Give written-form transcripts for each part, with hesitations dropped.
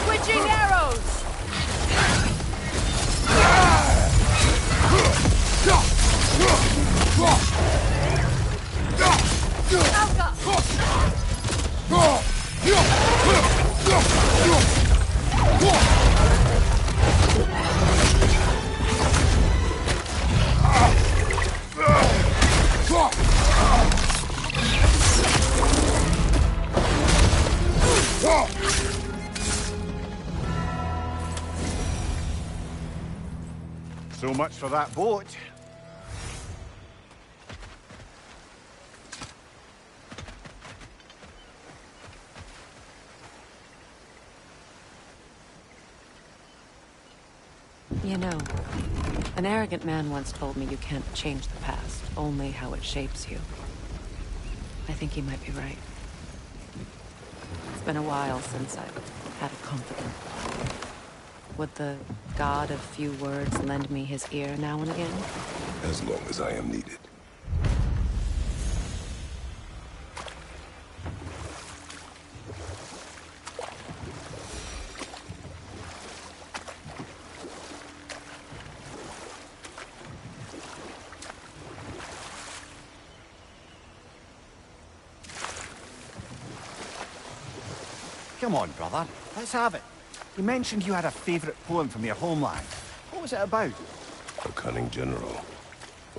Switching arrows! So much for that boat. You know, an arrogant man once told me you can't change the past, only how it shapes you. I think he might be right. It's been a while since I've had a confidant. Would the god of few words lend me his ear now and again? As long as I am needed. Come on, brother. Let's have it. You mentioned you had a favorite poem from your homeland. What was it about? A cunning general.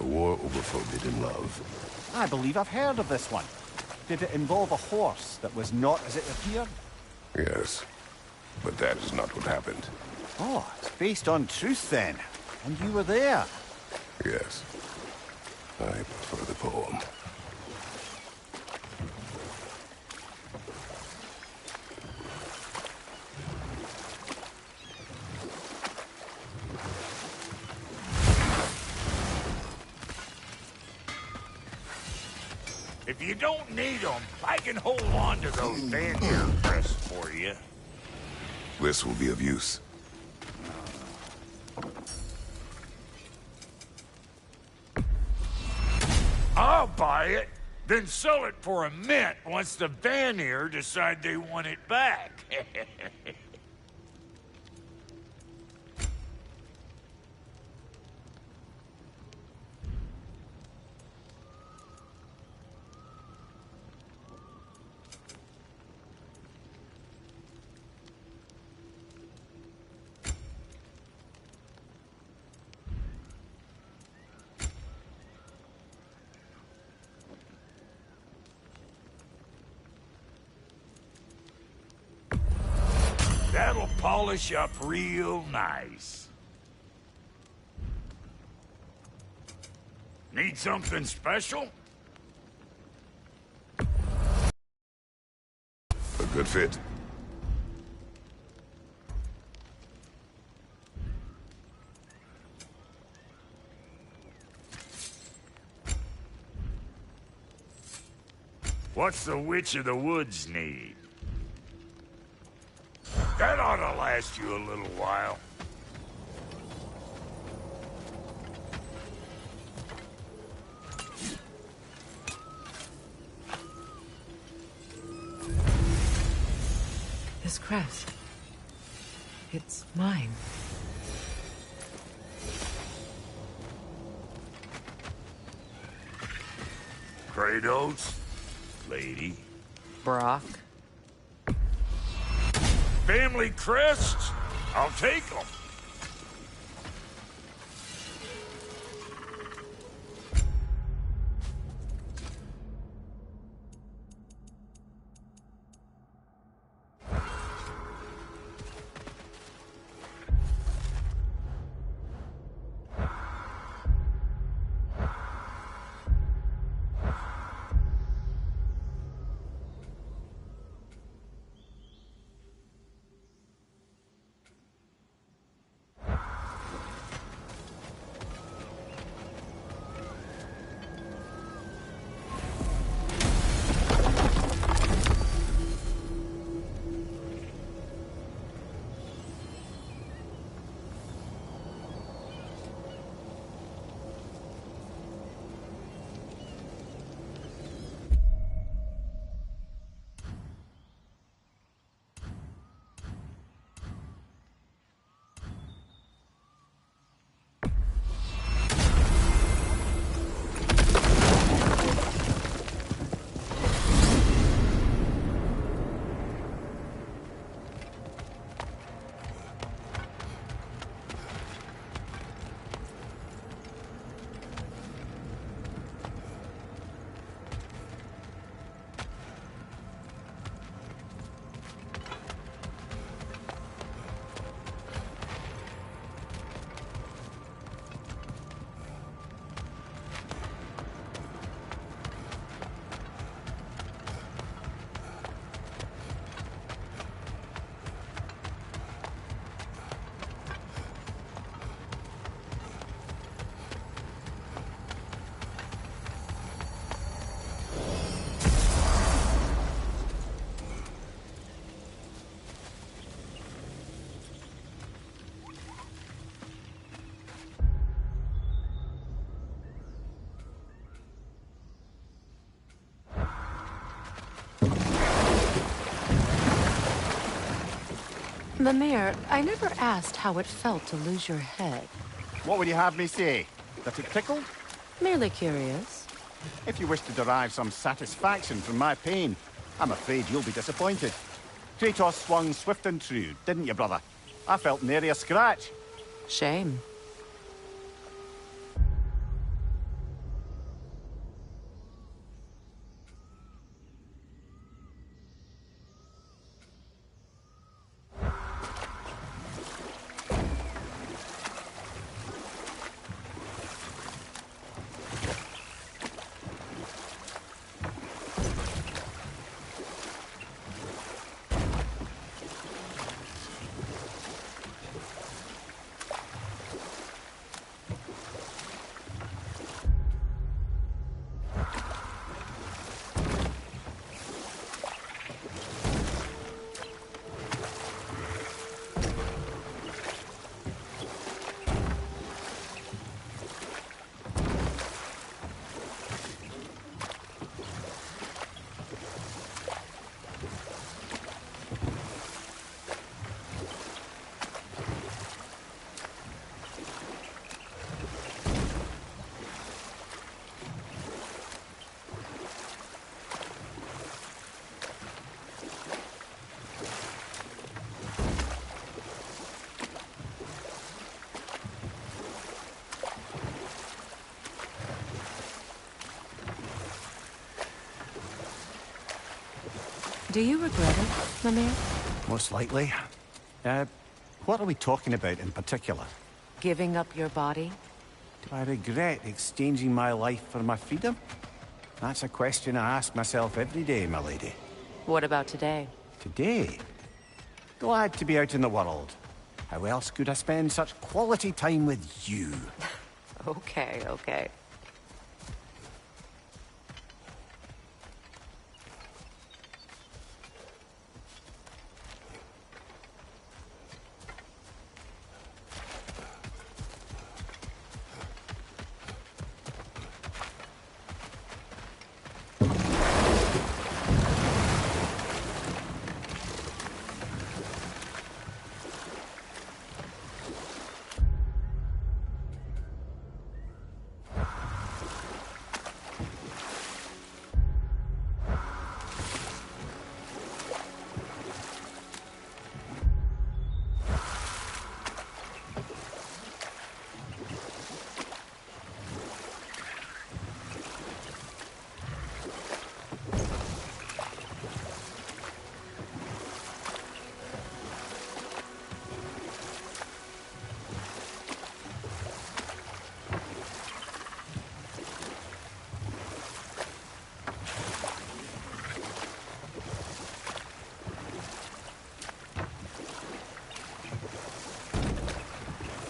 A war over forbidden love. I believe I've heard of this one. Did it involve a horse that was not as it appeared? Yes. But that is not what happened. Oh, it's based on truth then. And you were there. Yes. I prefer the poem. If you don't need them, I can hold on to those Vanir crests for you. This will be of use. I'll buy it, then sell it for a mint once the Vanir decide they want it back. That'll polish up real nice. Need something special? A good fit. What's the Witch of the Woods need? That ought to last you a little while. This crest. It's mine. Kratos, lady. Brock. Family crests? I'll take them. Mimir, I never asked how it felt to lose your head. What would you have me say? That it tickled? Merely curious. If you wish to derive some satisfaction from my pain, I'm afraid you'll be disappointed. Kratos swung swift and true, didn't you, brother? I felt nary a scratch. Shame. Do you regret it, Mimir? Most likely. What are we talking about in particular? Giving up your body? Do I regret exchanging my life for my freedom? That's a question I ask myself every day, my lady. What about today? Today? Glad to be out in the world. How else could I spend such quality time with you? Okay, okay.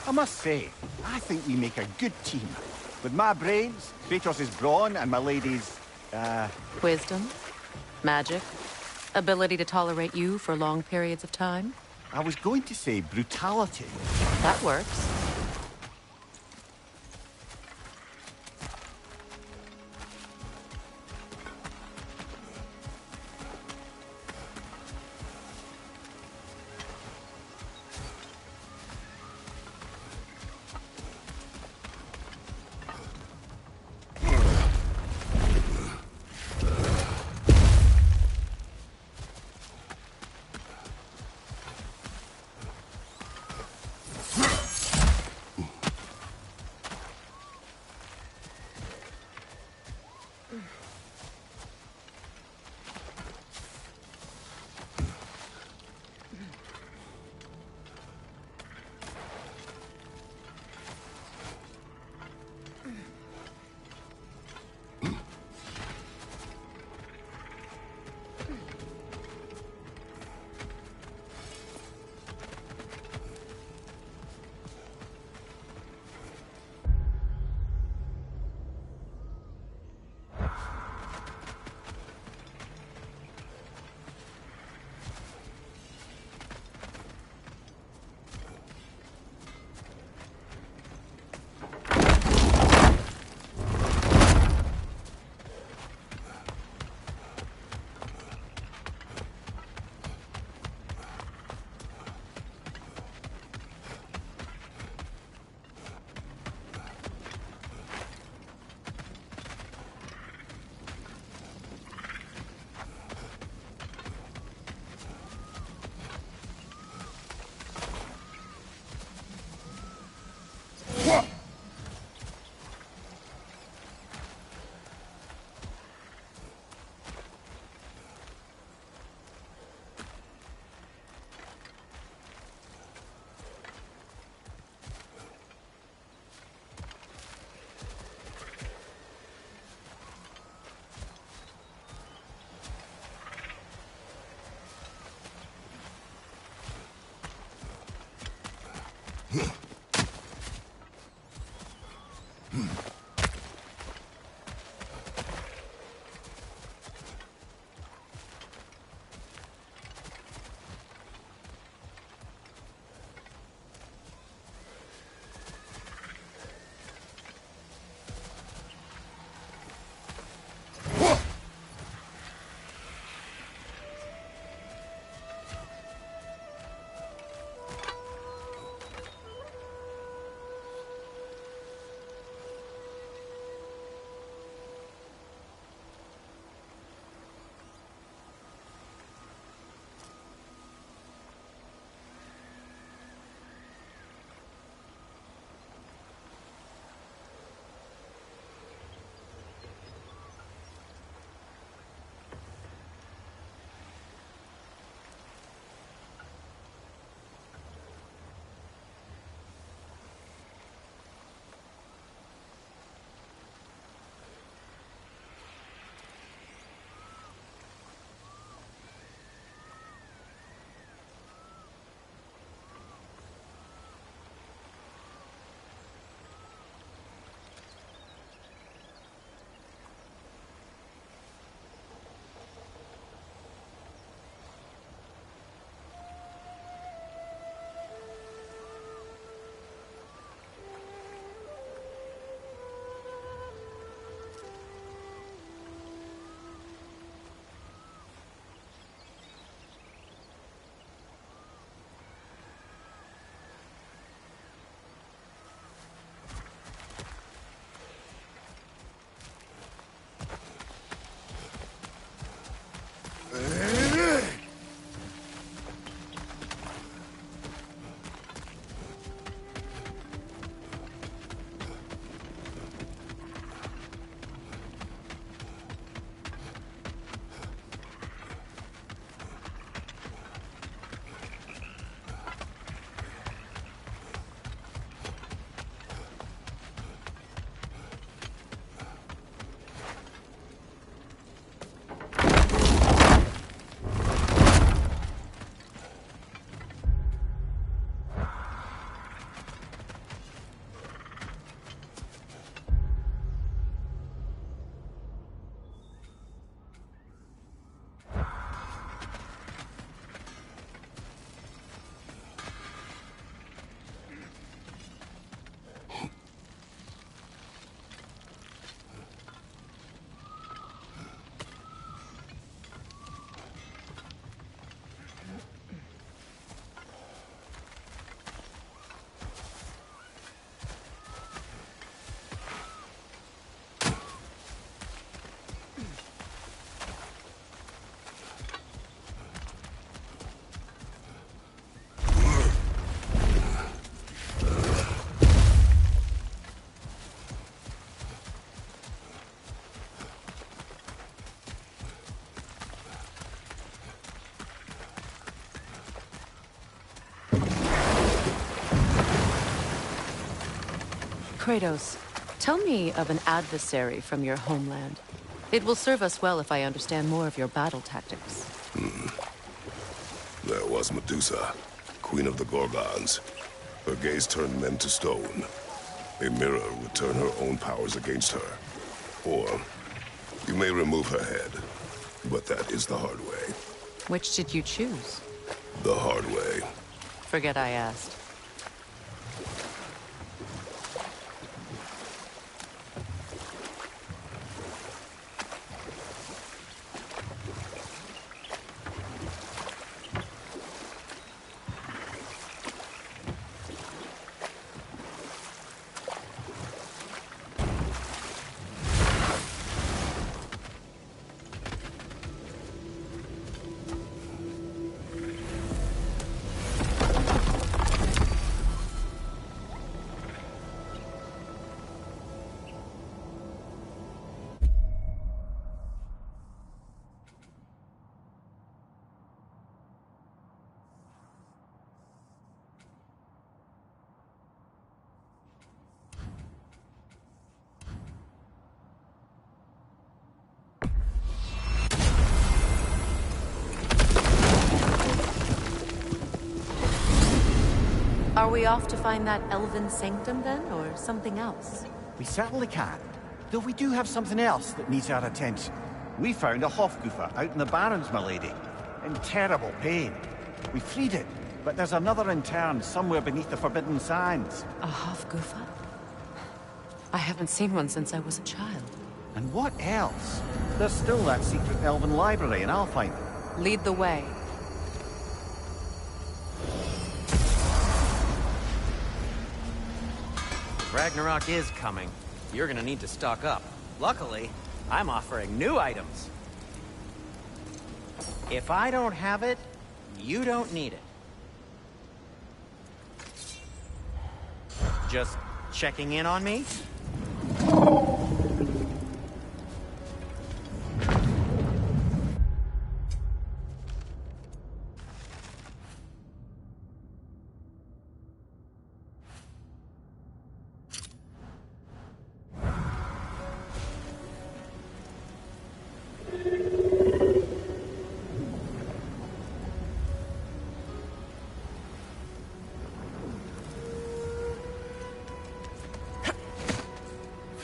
I must say, I think we make a good team. With my brains, Kratos' brawn, and my lady's, Wisdom? Magic? Ability to tolerate you for long periods of time? I was going to say brutality. That works. Kratos, tell me of an adversary from your homeland. It will serve us well if I understand more of your battle tactics. There was Medusa, queen of the Gorgons. Her gaze turned men to stone. A mirror would turn her own powers against her. Or, you may remove her head, but that is the hard way. Which did you choose? The hard way. Forget I asked. Are we off to find that elven sanctum then, or something else? We certainly can. Though we do have something else that needs our attention. We found a Hofgufer out in the Barrens, my lady. In terrible pain. We freed it, but there's another intern somewhere beneath the Forbidden Sands. A Hofgufer? I haven't seen one since I was a child. And what else? There's still that secret elven library in Alfheim. Lead the way. Ragnarok is coming. You're gonna need to stock up. Luckily, I'm offering new items. If I don't have it, you don't need it. Just checking in on me?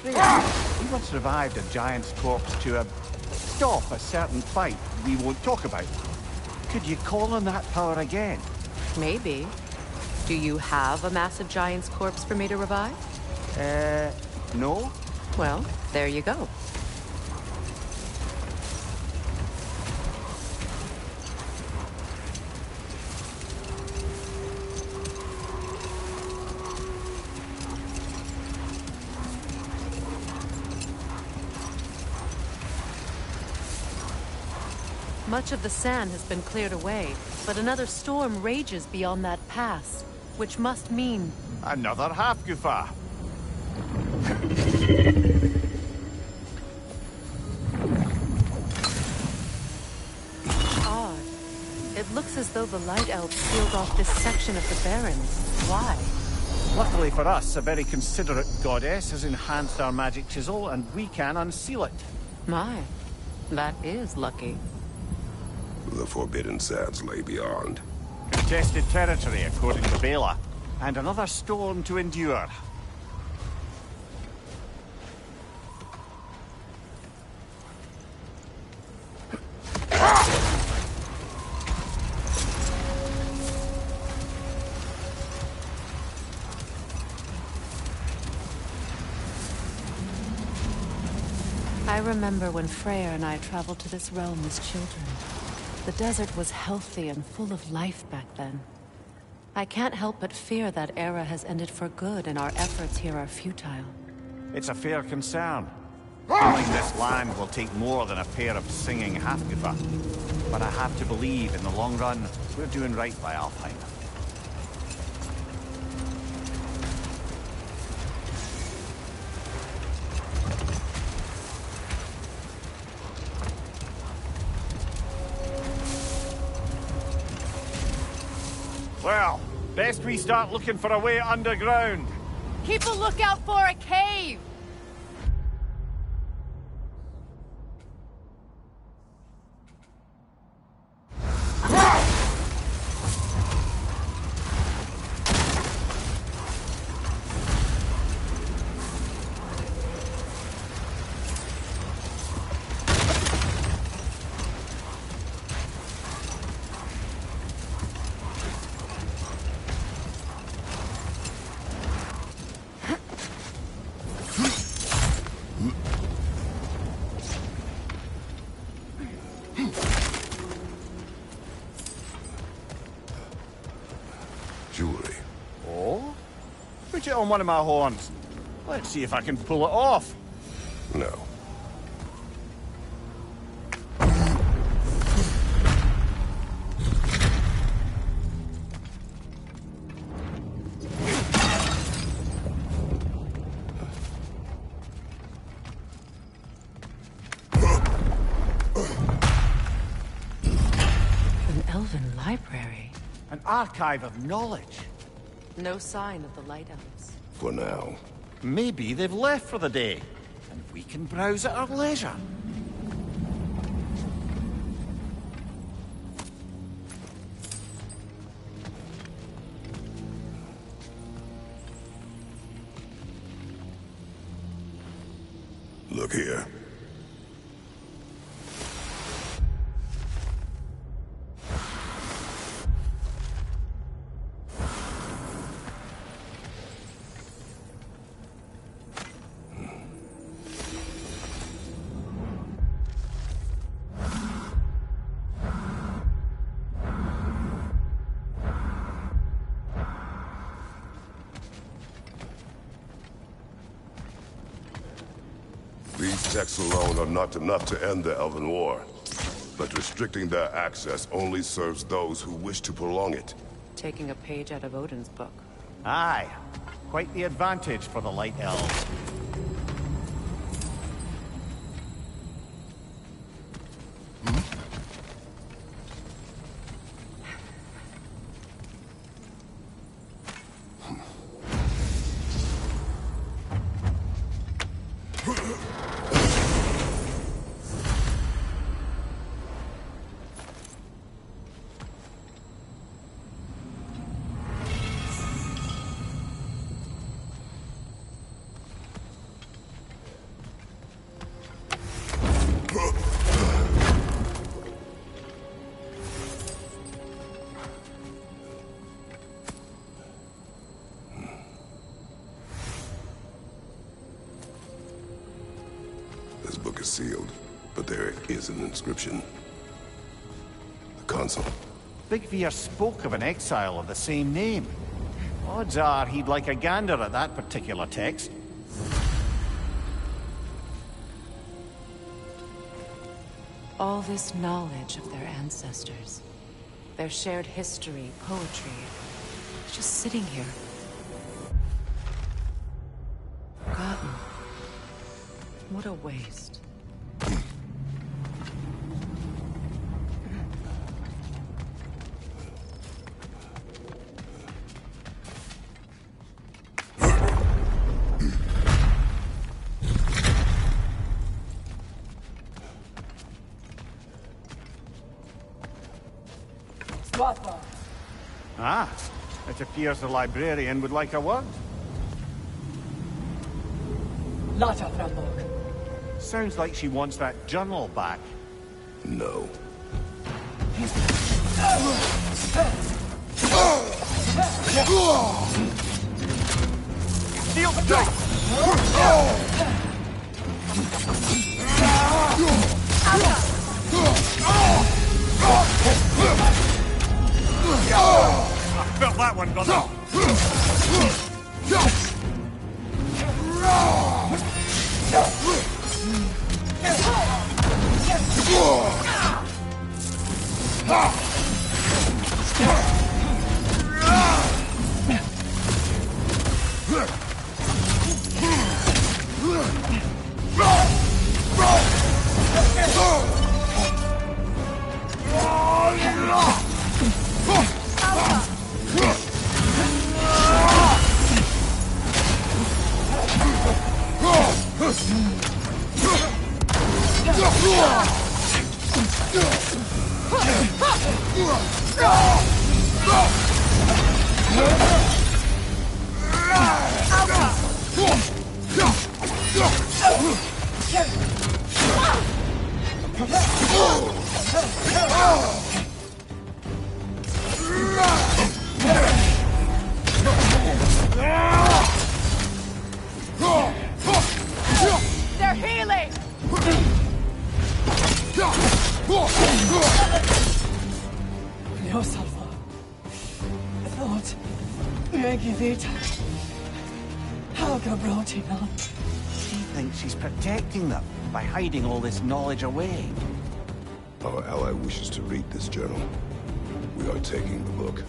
We once revived a giant's corpse to stop a certain fight we won't talk about. Could you call on that power again? Maybe. Do you have a massive giant's corpse for me to revive? No? Well, there you go. Much of the sand has been cleared away, but another storm rages beyond that pass, which must mean... Another Hofgufer. Odd. It looks as though the Light Elves sealed off this section of the Barrens. Why? Luckily for us, a very considerate goddess has enhanced our magic chisel, and we can unseal it. My, that is lucky. The Forbidden Sands lay beyond. Contested territory, according to Bela. And another storm to endure. I remember when Freyr and I traveled to this realm as children. The desert was healthy and full of life back then. I can't help but fear that era has ended for good and our efforts here are futile. It's a fair concern. Healing this land will take more than a pair of singing Hofgufer. But I have to believe, in the long run, we're doing right by Alfheim. Well, Best we start looking for a way underground. Keep a lookout for a cave! Jewelry. Oh? Put it on one of my horns. Let's see if I can pull it off. No. An elven library. An archive of knowledge. No sign of the Light Elves. For now. Maybe they've left for the day, and we can browse at our leisure. Look here. These texts alone are not enough to end the Elven War. But restricting their access only serves those who wish to prolong it. Taking a page out of Odin's book. Aye. Quite the advantage for the Light Elves. This book is sealed, but there is an inscription. The console. Big Veer spoke of an exile of the same name. Odds are he'd like a gander at that particular text. All this knowledge of their ancestors, their shared history, poetry, it's just sitting here. Forgotten. What a waste. Ah, it appears the librarian would like a word. Lata Frambok. Sounds like she wants that journal back. No. Steal the drink! I felt that one, brother. She thinks she's protecting them by hiding all this knowledge away. Our ally wishes to read this journal. We are taking the book.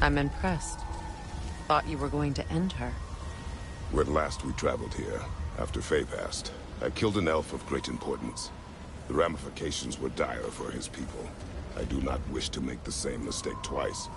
I'm impressed. Thought you were going to end her. When last we traveled here, after Faye passed, I killed an elf of great importance. The ramifications were dire for his people. I do not wish to make the same mistake twice.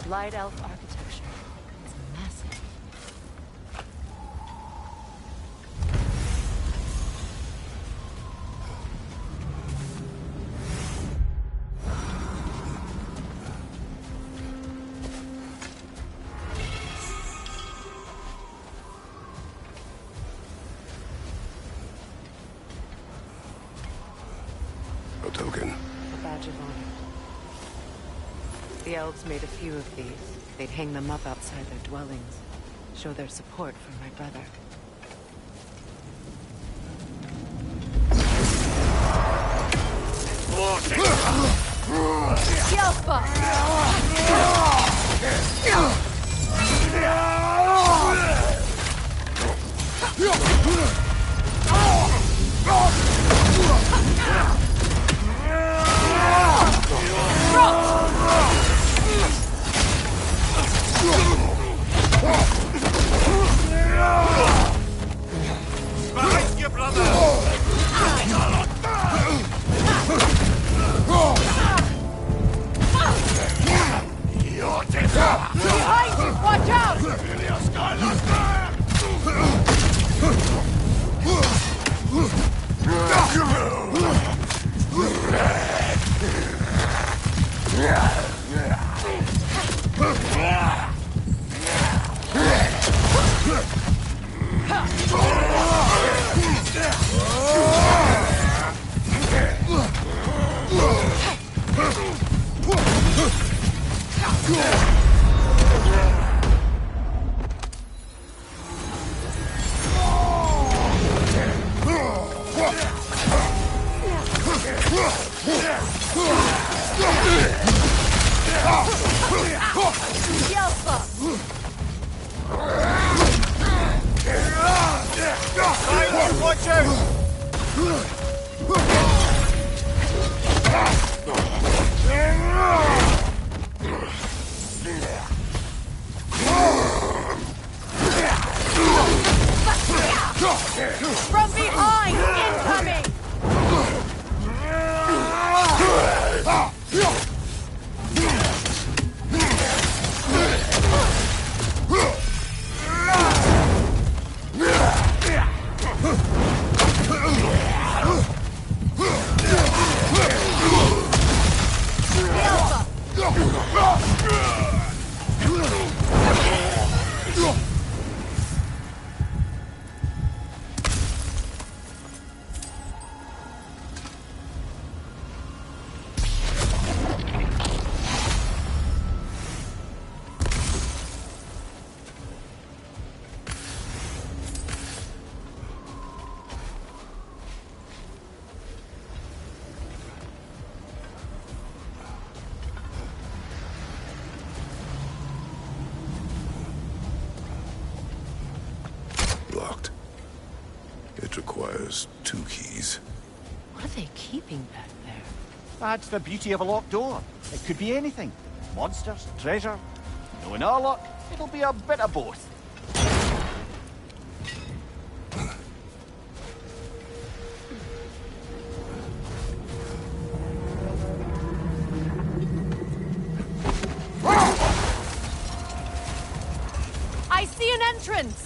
Light elf architecture. It's massive. A token. A badge of honor. The elves made a few of these. They'd hang them up outside their dwellings. Show their support for my brother. Behind you! Watch out! Watch out! From behind! Incoming! Locked. It requires 2 keys. What are they keeping back there? That's the beauty of a locked door. It could be anything. Monsters, treasure. Knowing our luck, it'll be a bit of both. I see an entrance!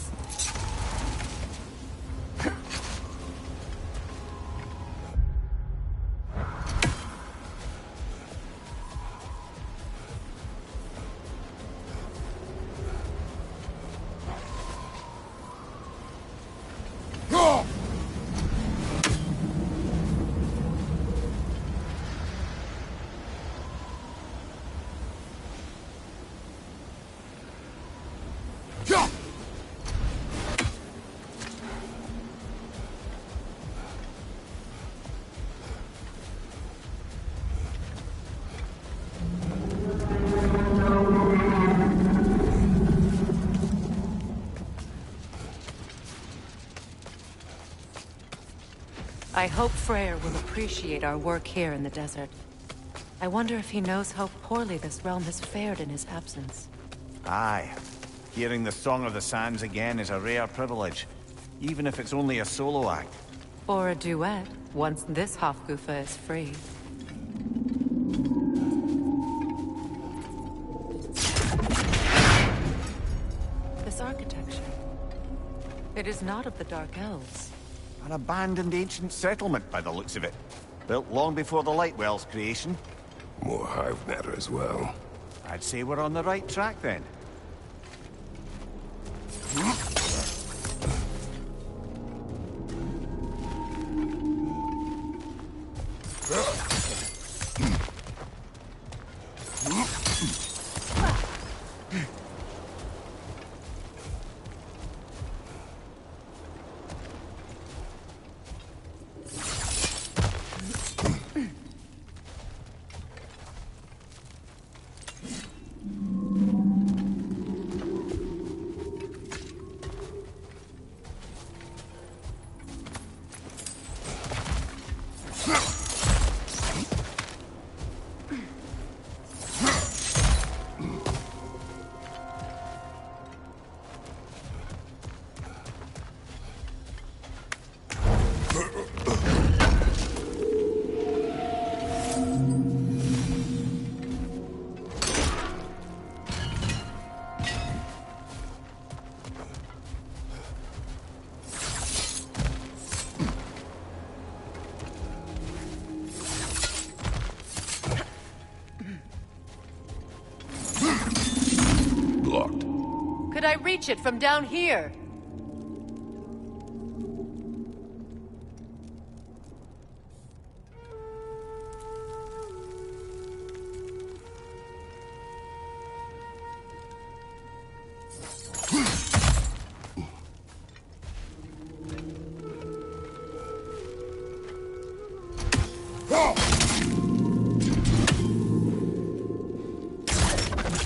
I hope Freyr will appreciate our work here in the desert. I wonder if he knows how poorly this realm has fared in his absence. Aye. Hearing the Song of the Sands again is a rare privilege, even if it's only a solo act. Or a duet, once this Hofgufa is free. This architecture. It is not of the Dark Elves. An abandoned ancient settlement by the looks of it. Built long before the Lightwell's creation. More hive matter as well. I'd say we're on the right track then. Could I reach it from down here?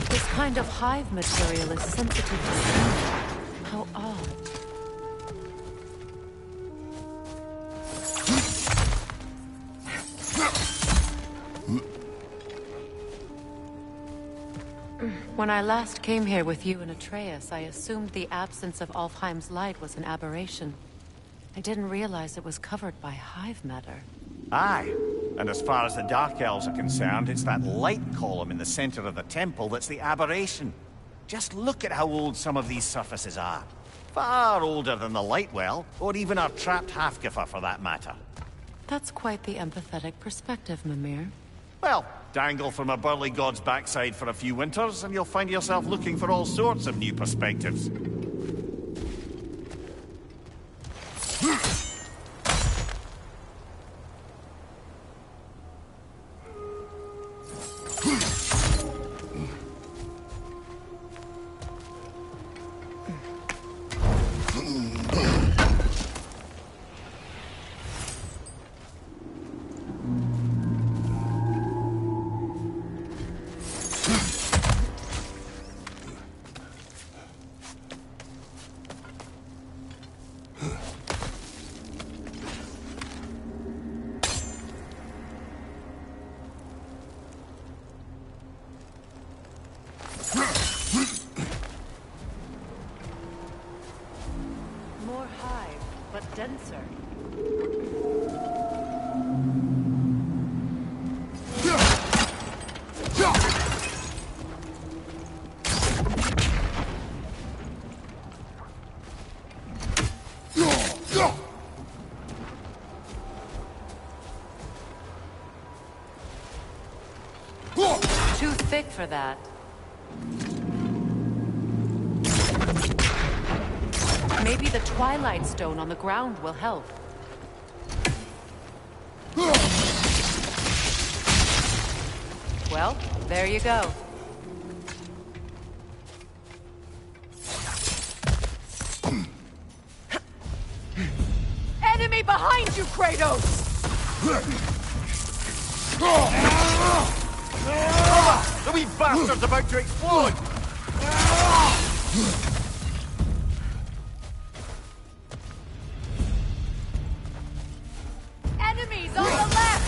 This kind of hive material is sensitive to smell. How odd. When I last came here with you and Atreus, I assumed the absence of Alfheim's light was an aberration. I didn't realize it was covered by hive matter. Aye. And as far as the Dark Elves are concerned, it's that light column in the center of the temple that's the aberration. Just look at how old some of these surfaces are. Far older than the light well, or even our trapped Halfgiffer for that matter. That's quite the empathetic perspective, Mimir. Well, dangle from a burly god's backside for a few winters, and you'll find yourself looking for all sorts of new perspectives. More hive, but denser. Too thick for that. Maybe the Twilight Stone on the ground will help. Well, there you go. Enemy behind you, Kratos! The wee bastard's about to explode! Enemies on the left!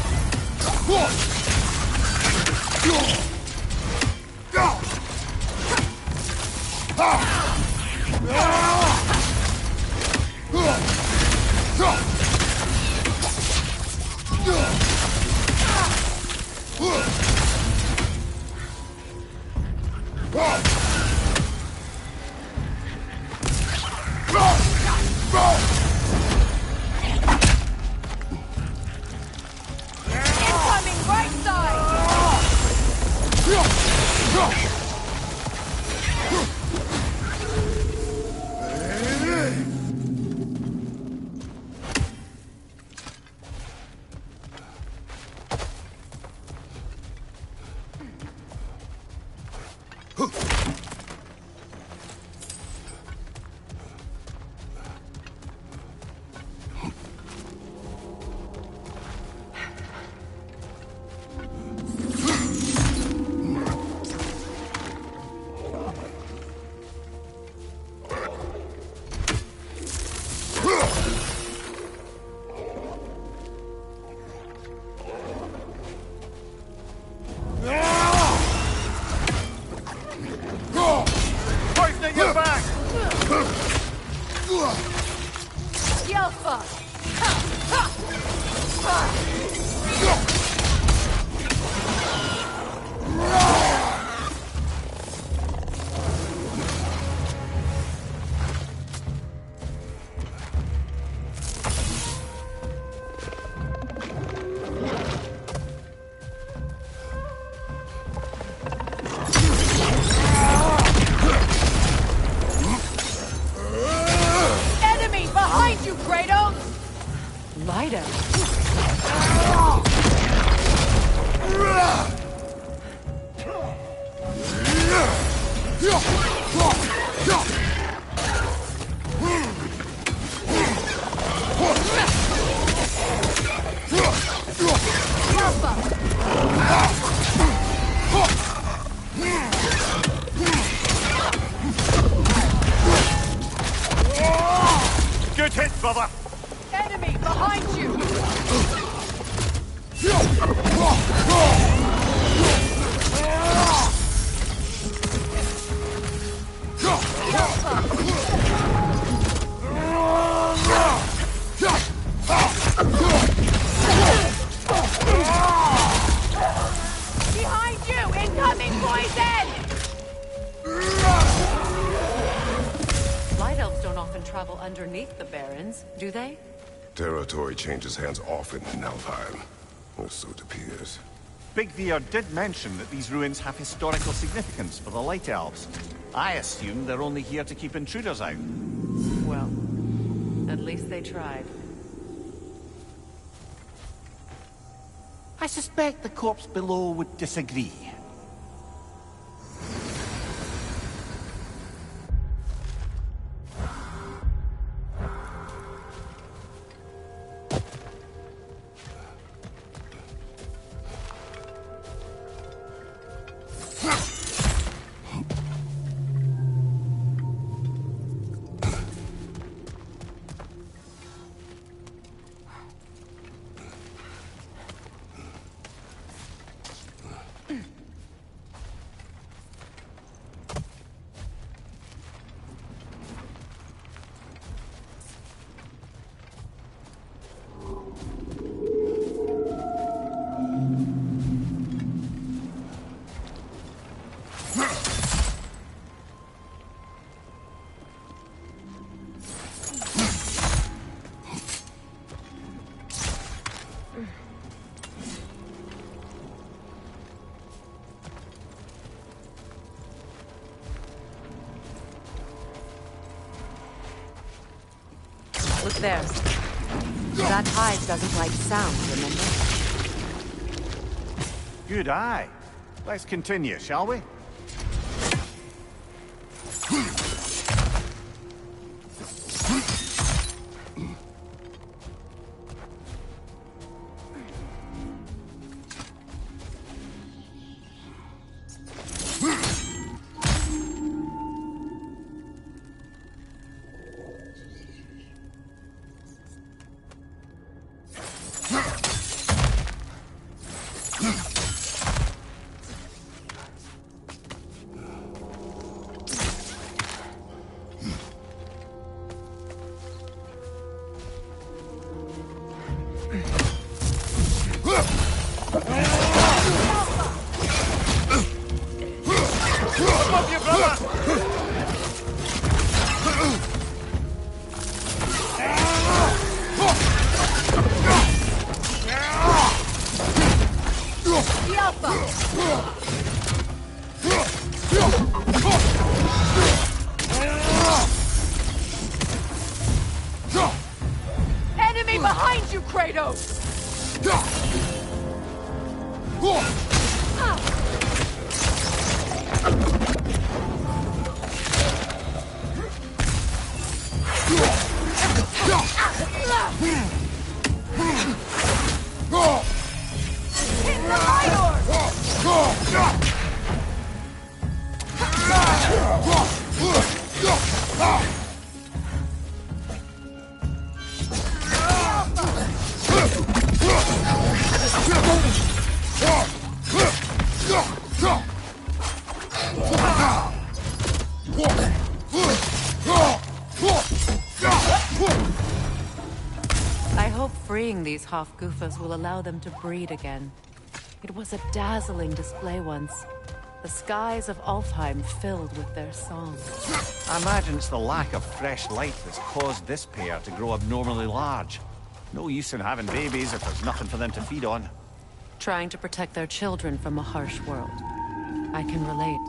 Incoming right side! Poison at your back! Yelfa! Enemy behind you, Kratos! Lighter. Good hit, brother! Enemy behind you! underneath the Barrens, do they? Territory changes hands often in Alfheim, or so it appears. Big Veer did mention that these ruins have historical significance for the Light Elves. I assume they're only here to keep intruders out. Well, at least they tried. I suspect the corpse below would disagree. Look there. That hive doesn't like sound, remember? Good eye. Let's continue, shall we? Enemy behind you, Kratos! Hit the light orb! I hope freeing these Hofgufas will allow them to breed again. It was a dazzling display once. The skies of Alfheim filled with their song. I imagine it's the lack of fresh light that's caused this pair to grow abnormally large. No use in having babies if there's nothing for them to feed on. Trying to protect their children from a harsh world. I can relate.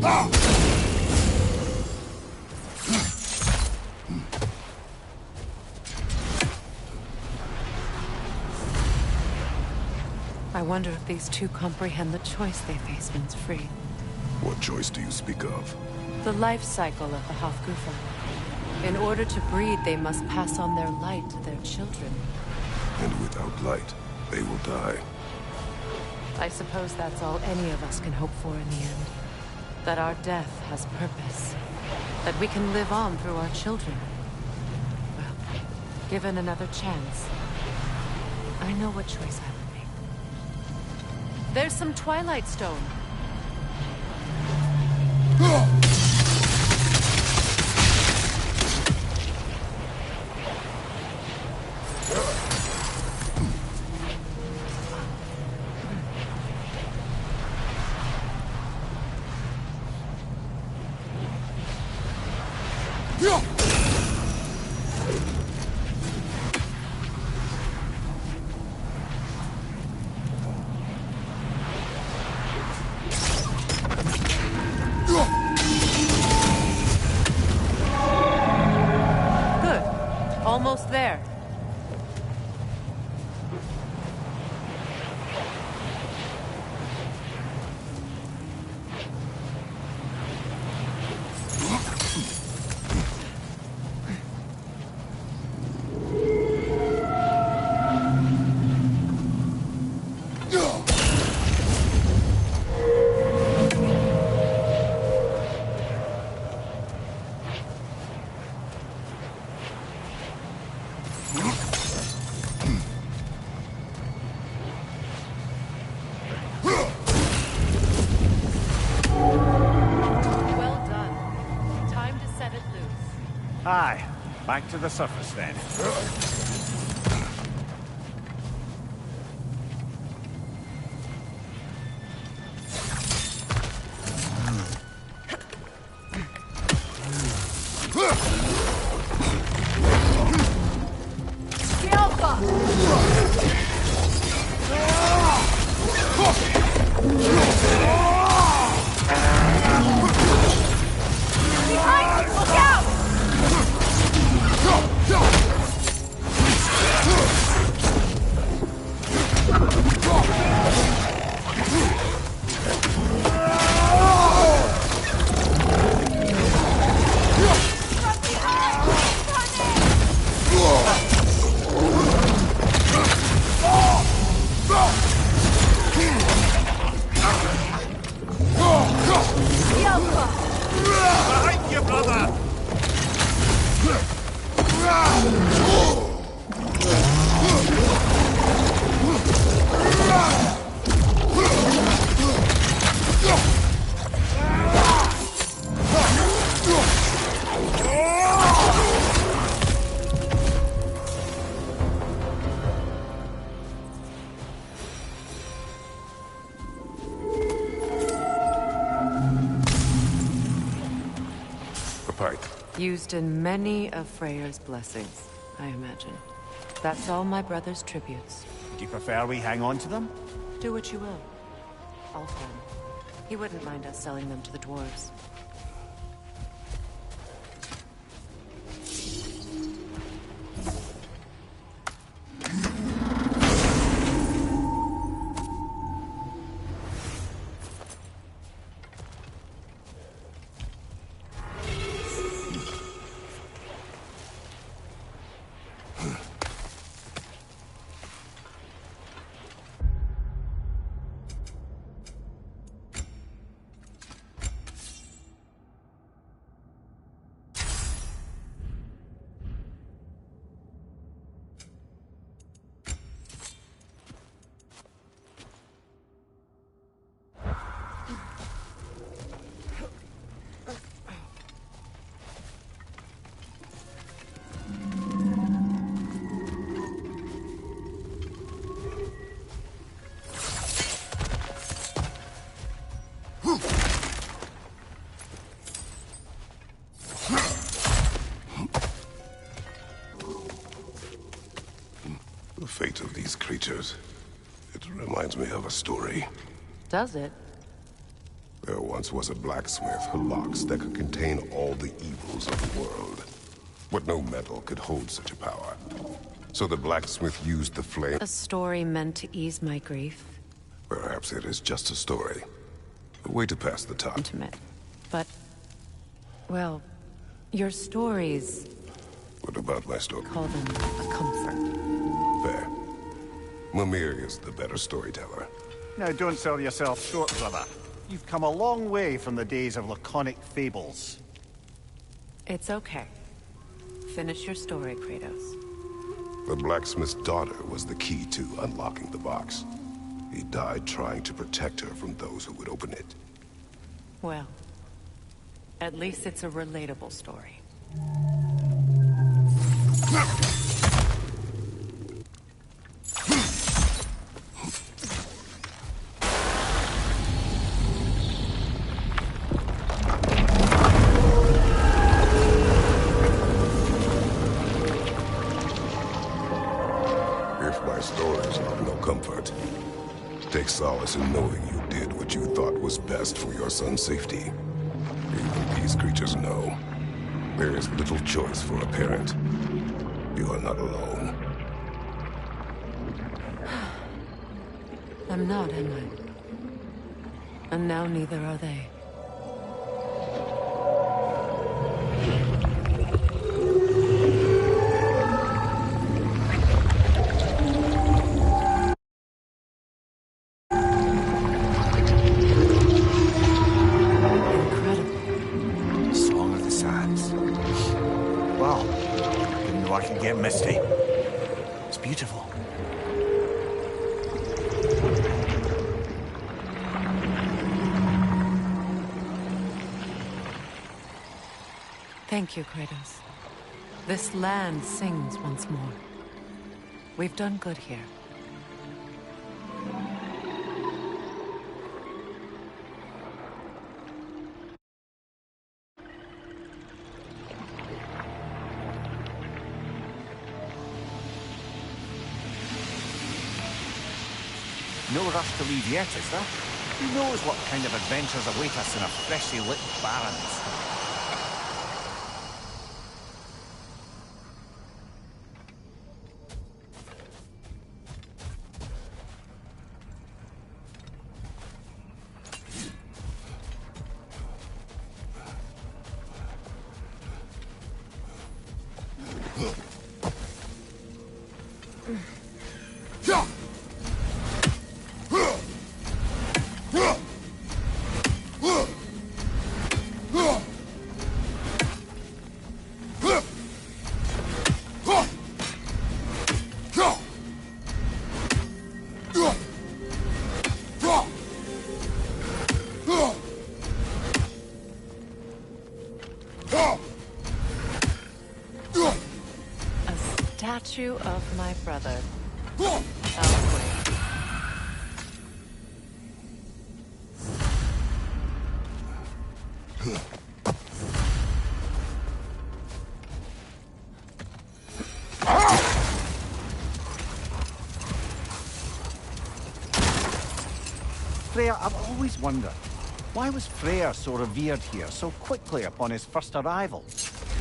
I wonder if these two comprehend the choice they face once free. What choice do you speak of? The life cycle of the Hofgufa. In order to breed, they must pass on their light to their children. And without light, they will die. I suppose that's all any of us can hope for in the end. That our death has purpose. That we can live on through our children. Well, given another chance, I know what choice I would make. There's some Twilight Stone. Almost there. Aye, back to the surface then. Behind you, brother! Used in many of Freyr's blessings, I imagine. That's all my brother's tributes. Do you prefer we hang on to them? Do what you will. All fun. He wouldn't mind us selling them to the dwarves. The fate of these creatures, it reminds me of a story. Does it? There once was a blacksmith, a box that could contain all the evils of the world. But no metal could hold such a power. So the blacksmith used the flame. A story meant to ease my grief. Perhaps it is just a story. A way to pass the time. Intimate. But, well, your stories, What about my story? call them a comfort. Fair. Mimir is the better storyteller. Now, don't sell yourself short, brother. You've come a long way from the days of laconic fables. It's okay. Finish your story, Kratos. The blacksmith's daughter was the key to unlocking the box. He died trying to protect her from those who would open it. Well, at least it's a relatable story. If my stories are no comfort, take solace in knowing you did what you thought was best for your son's safety. Even these creatures know. There is little choice for a parent. You are not alone. I'm not, am I? And now neither are they. Song of the Sands. Wow. Didn't know I could get misty. It's beautiful. Thank you, Kratos. This land sings once more. We've done good here. No rush to leave yet, is there? Who knows what kind of adventures await us in our freshly lit barrens? Statue of my brother. Elsewhere. Freya, I've always wondered, why was Freyr so revered here so quickly upon his first arrival?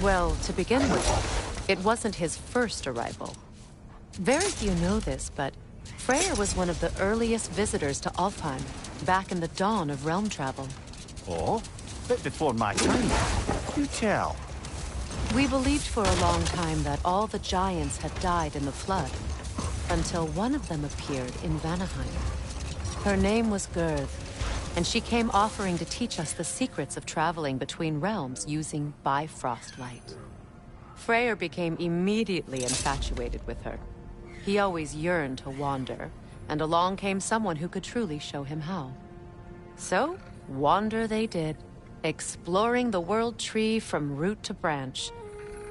Well, to begin with, it wasn't his first arrival. Very few know this, but Freyr was one of the earliest visitors to Alfheim, back in the dawn of realm travel. Oh? Bit before my time. You tell. We believed for a long time that all the giants had died in the flood, until one of them appeared in Vanaheim. Her name was Gerd, and she came offering to teach us the secrets of traveling between realms using Bifrost light. Freyr became immediately infatuated with her. He always yearned to wander, and along came someone who could truly show him how. So, wander they did, exploring the world tree from root to branch.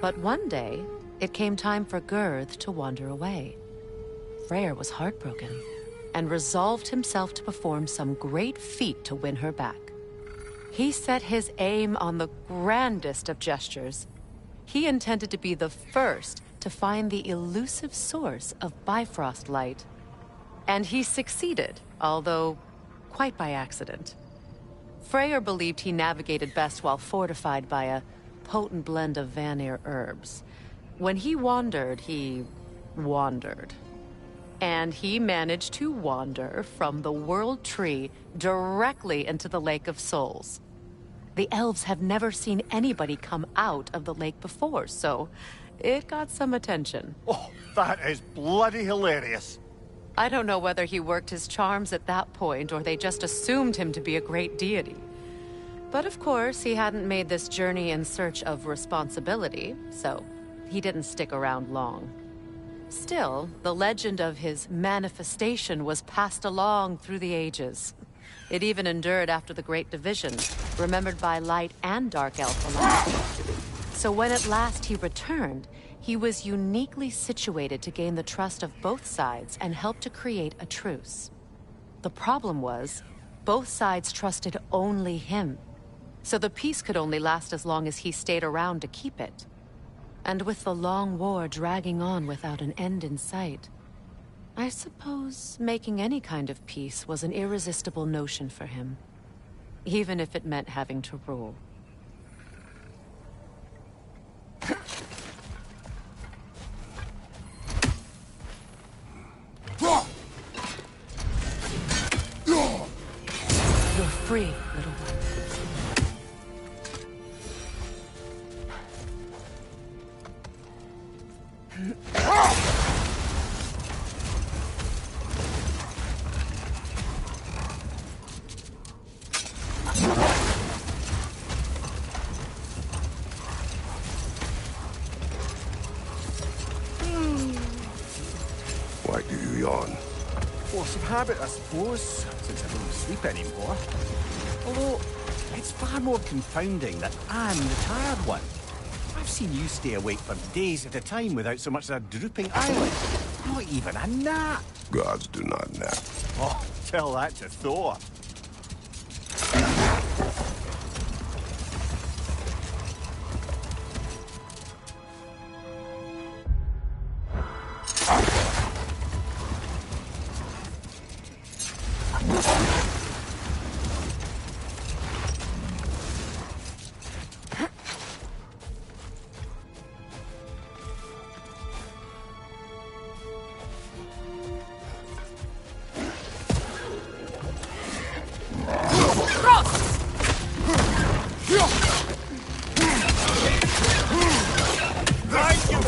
But one day, it came time for Gerd to wander away. Freyr was heartbroken, and resolved himself to perform some great feat to win her back. He set his aim on the grandest of gestures. He intended to be the first to find the elusive source of Bifrost light. And he succeeded, although quite by accident. Freyr believed he navigated best while fortified by a potent blend of Vanir herbs. When he wandered, he wandered. And he managed to wander from the World Tree directly into the Lake of Souls. The elves have never seen anybody come out of the lake before, so it got some attention. Oh, that is bloody hilarious. I don't know whether he worked his charms at that point or they just assumed him to be a great deity. But of course, he hadn't made this journey in search of responsibility, so he didn't stick around long. Still, the legend of his manifestation was passed along through the ages. It even endured after the Great Division, remembered by Light and Dark Elf alike. So when at last he returned, he was uniquely situated to gain the trust of both sides and help to create a truce. The problem was, both sides trusted only him. So the peace could only last as long as he stayed around to keep it. And with the long war dragging on without an end in sight, I suppose making any kind of peace was an irresistible notion for him. Even if it meant having to rule. You're free, little one. Why do you yawn? Force of habit, I suppose, since I don't sleep anymore. Although, it's far more confounding that I'm the tired one. I've seen you stay awake for days at a time without so much as a drooping eyelid. Not even a nap. Gods do not nap. Oh, tell that to Thor.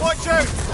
Watch out!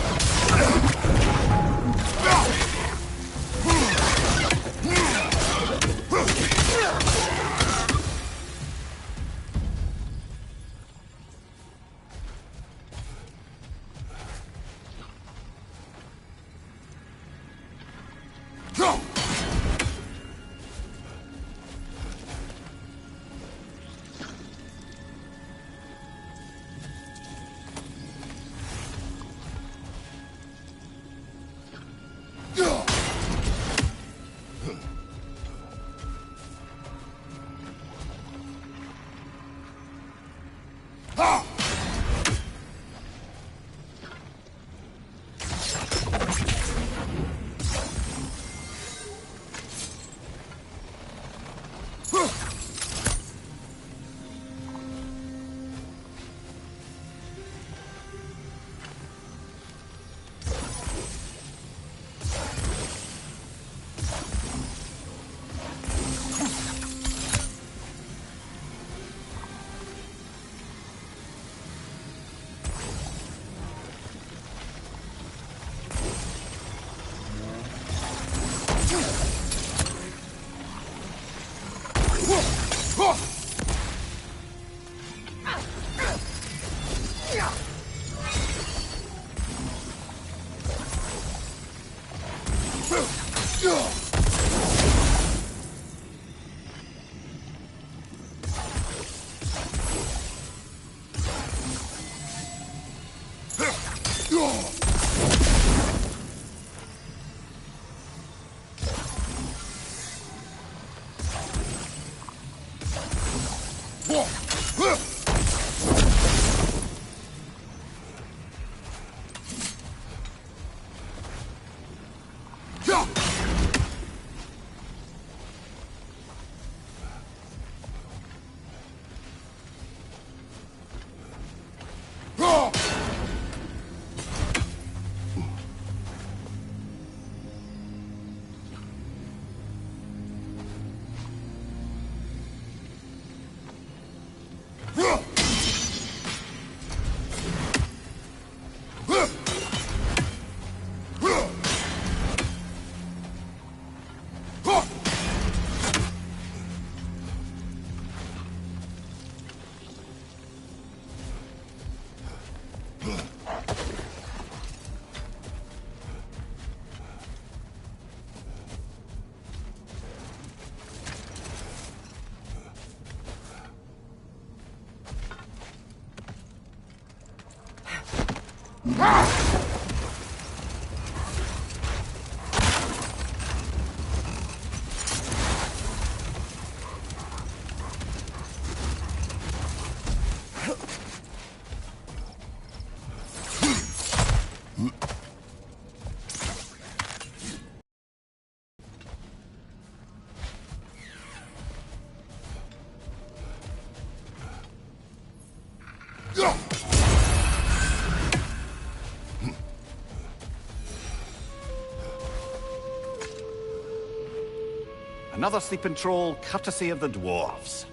Another sleeping troll, courtesy of the dwarves.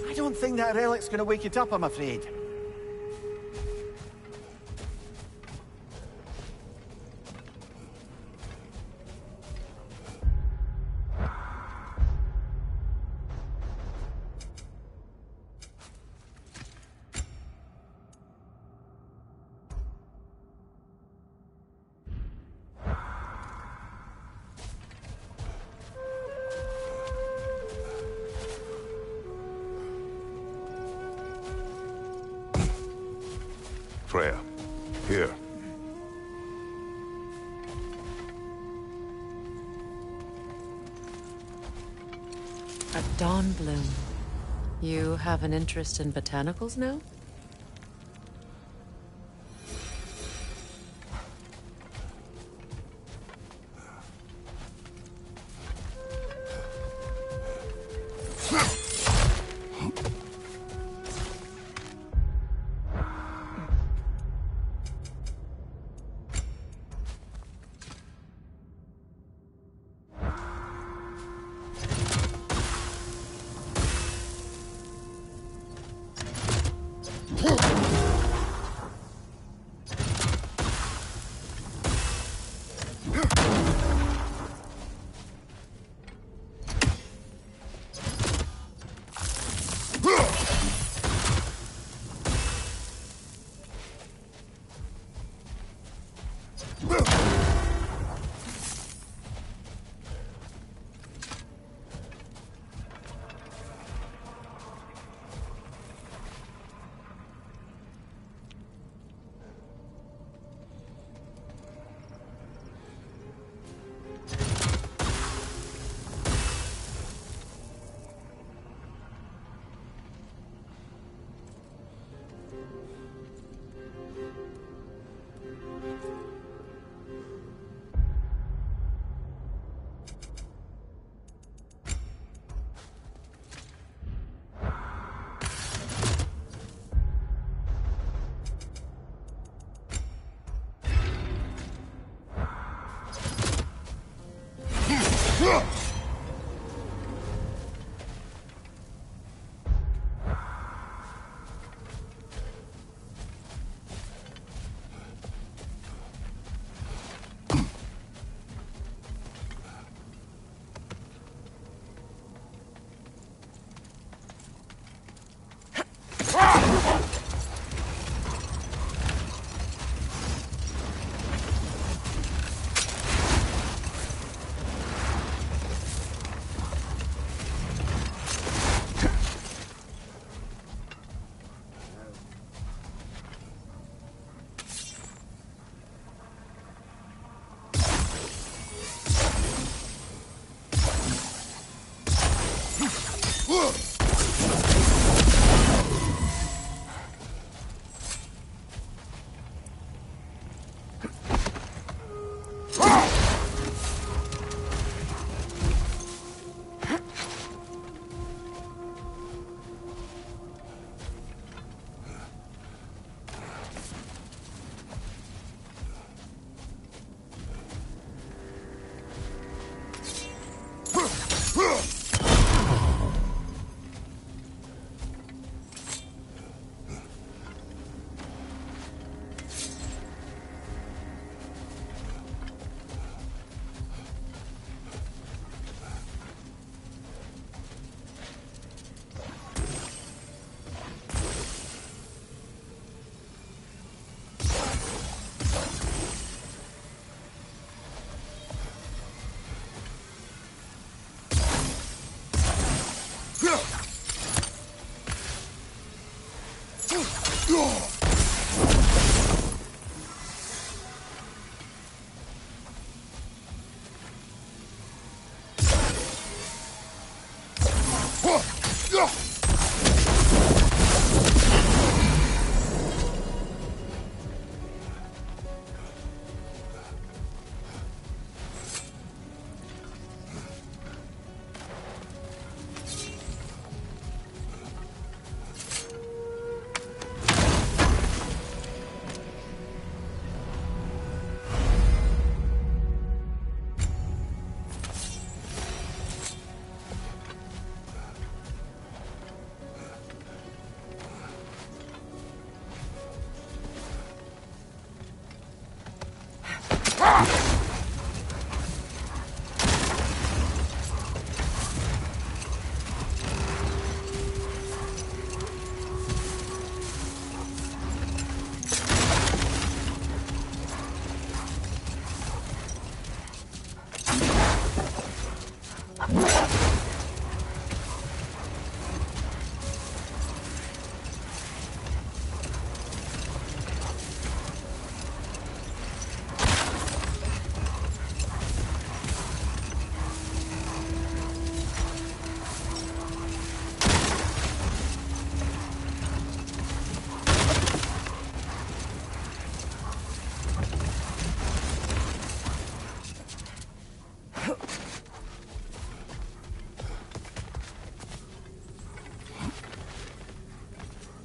I don't think that relic's gonna wake it up, I'm afraid. Freya, here. A dawn bloom. You have an interest in botanicals now?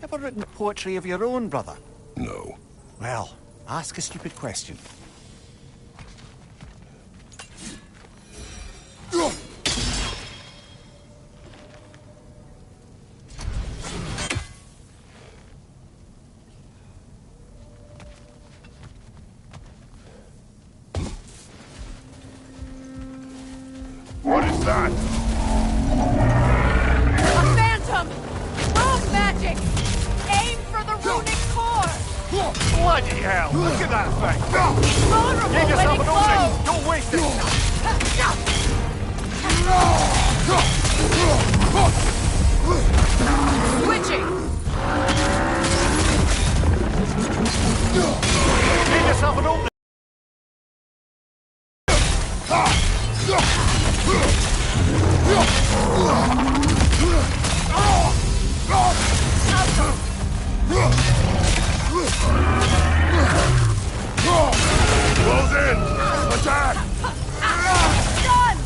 Ever written poetry of your own, brother? No. Well, ask a stupid question. What is that? A phantom! Rogue magic! Aim for the runic core! Bloody hell! Look at that thing! Vulnerable Give when yourself it an glows! opening! Don't waste it! Switching! Give yourself an opening! Close in! Attack! Done!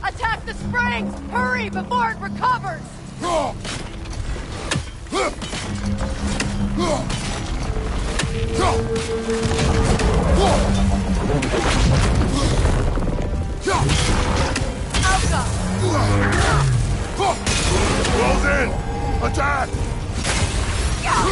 Attack the springs! Hurry before it recovers! Alka! Close in! Attack! Now!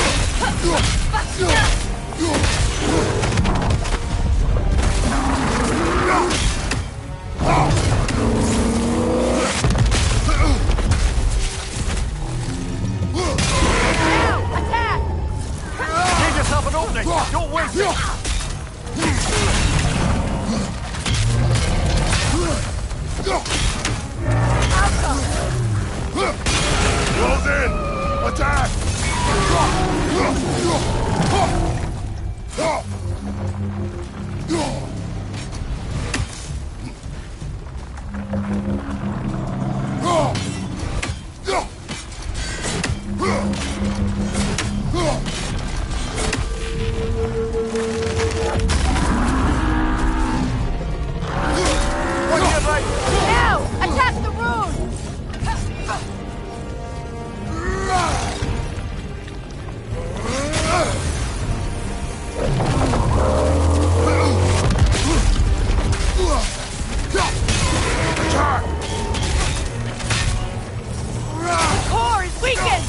Attack! Give yourself an opening! Don't waste it! Close in! Attack! Now! Attack the rune! The core is weakened!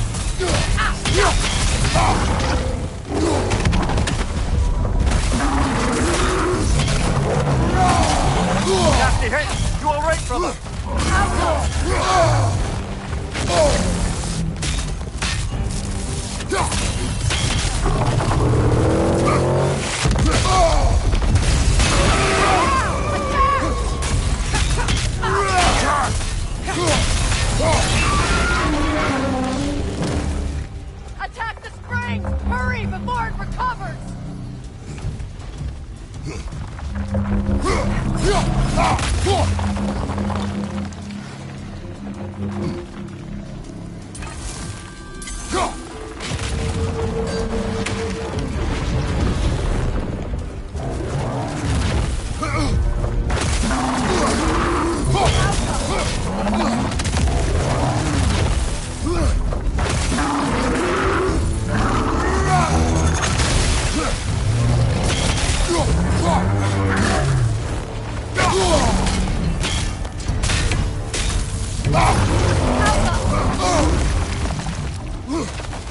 Nasty hit! You alright, brother? Attack the springs! Hurry before it recovers!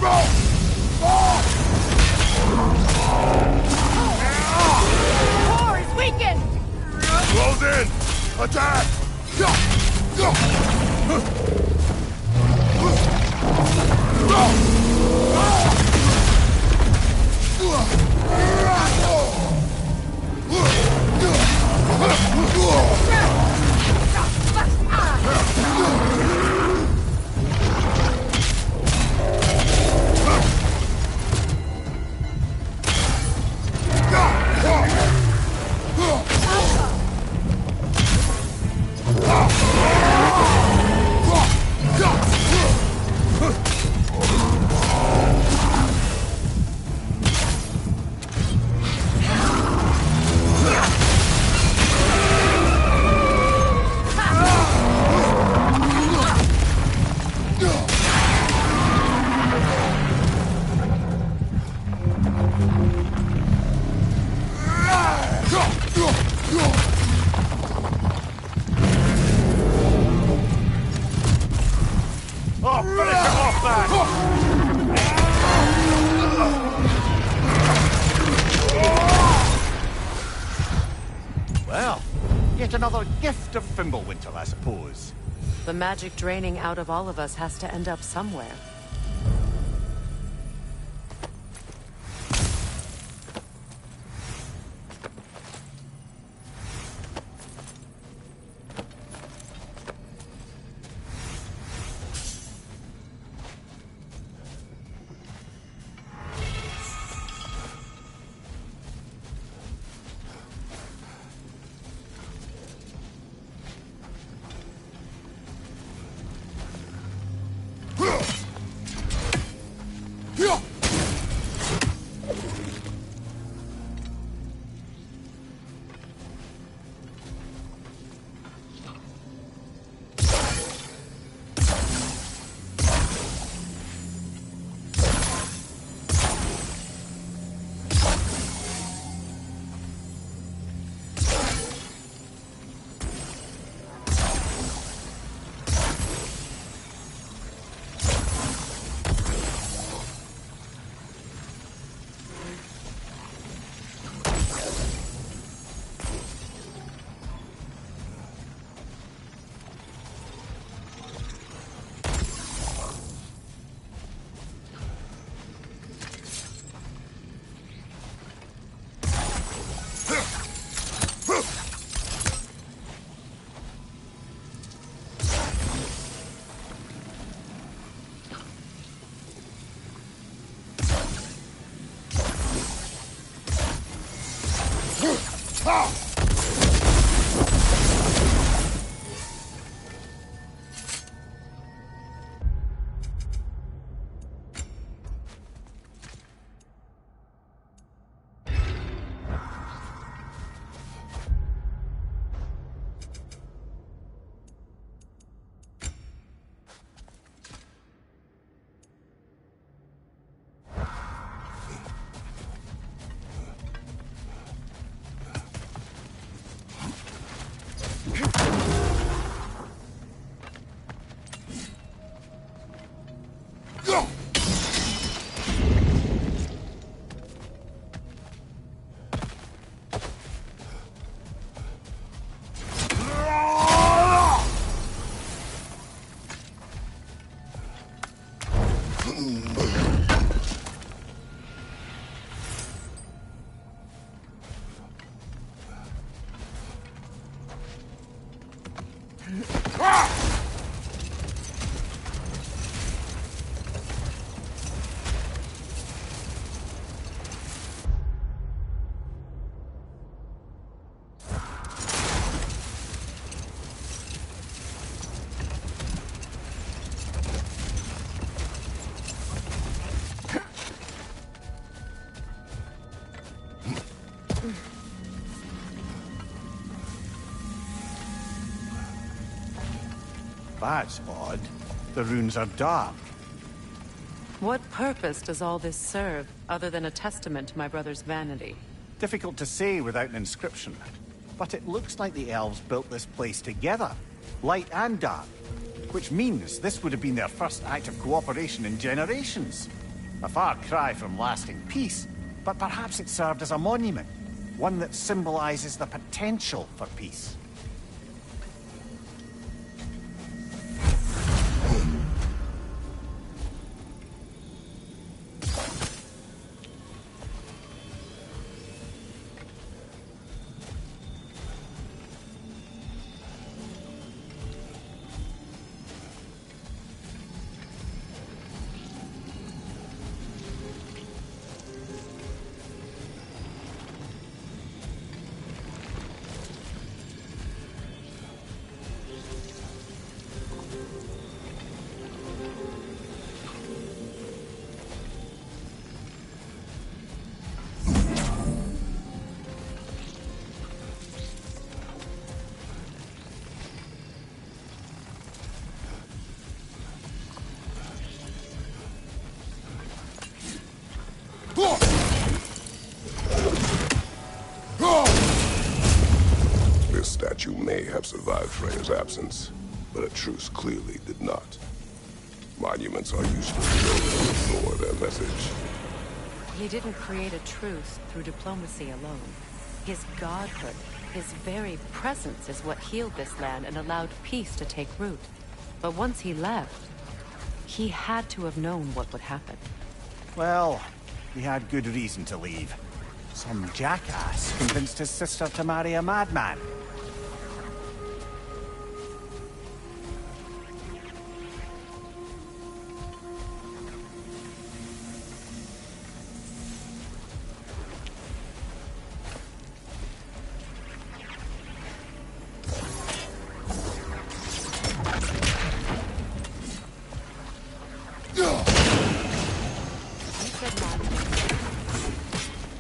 Core is weakened! Close in! Attack! Oh, finish him off, man! Well, yet another gift of Fimbulwinter, I suppose. The magic draining out of all of us has to end up somewhere. That's odd. The runes are dark. What purpose does all this serve, other than a testament to my brother's vanity? Difficult to say without an inscription. But it looks like the elves built this place together, light and dark. Which means this would have been their first act of cooperation in generations. A far cry from lasting peace, but perhaps it served as a monument, one that symbolizes the potential for peace. This statue may have survived Freya's absence, but a truce clearly did not. Monuments are useful to those who ignore their message. He didn't create a truce through diplomacy alone. His godhood, his very presence is what healed this land and allowed peace to take root. But once he left, he had to have known what would happen. Well, he had good reason to leave. Some jackass convinced his sister to marry a madman.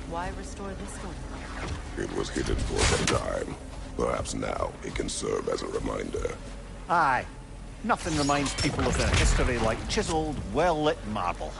Why restore this one? It was hidden for some time. Perhaps now it can serve as a reminder. Aye. Nothing reminds people of their history like chiseled, well-lit marble.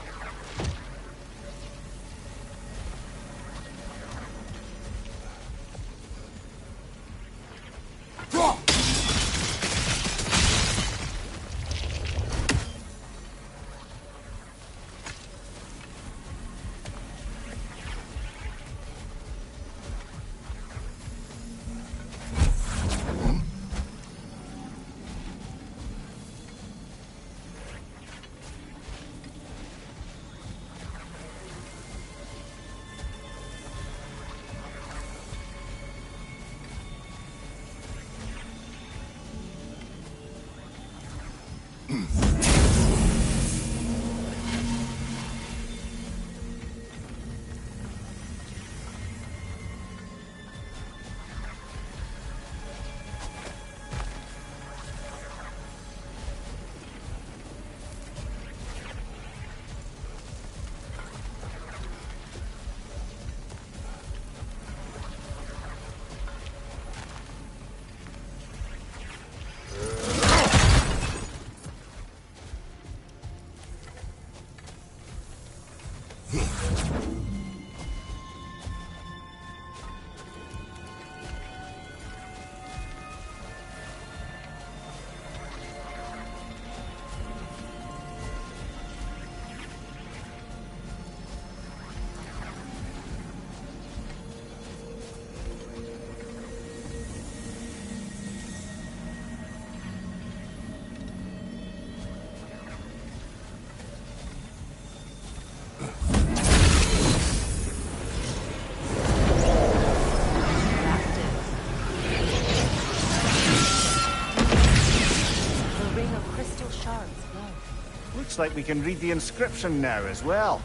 Looks like we can read the inscription now as well.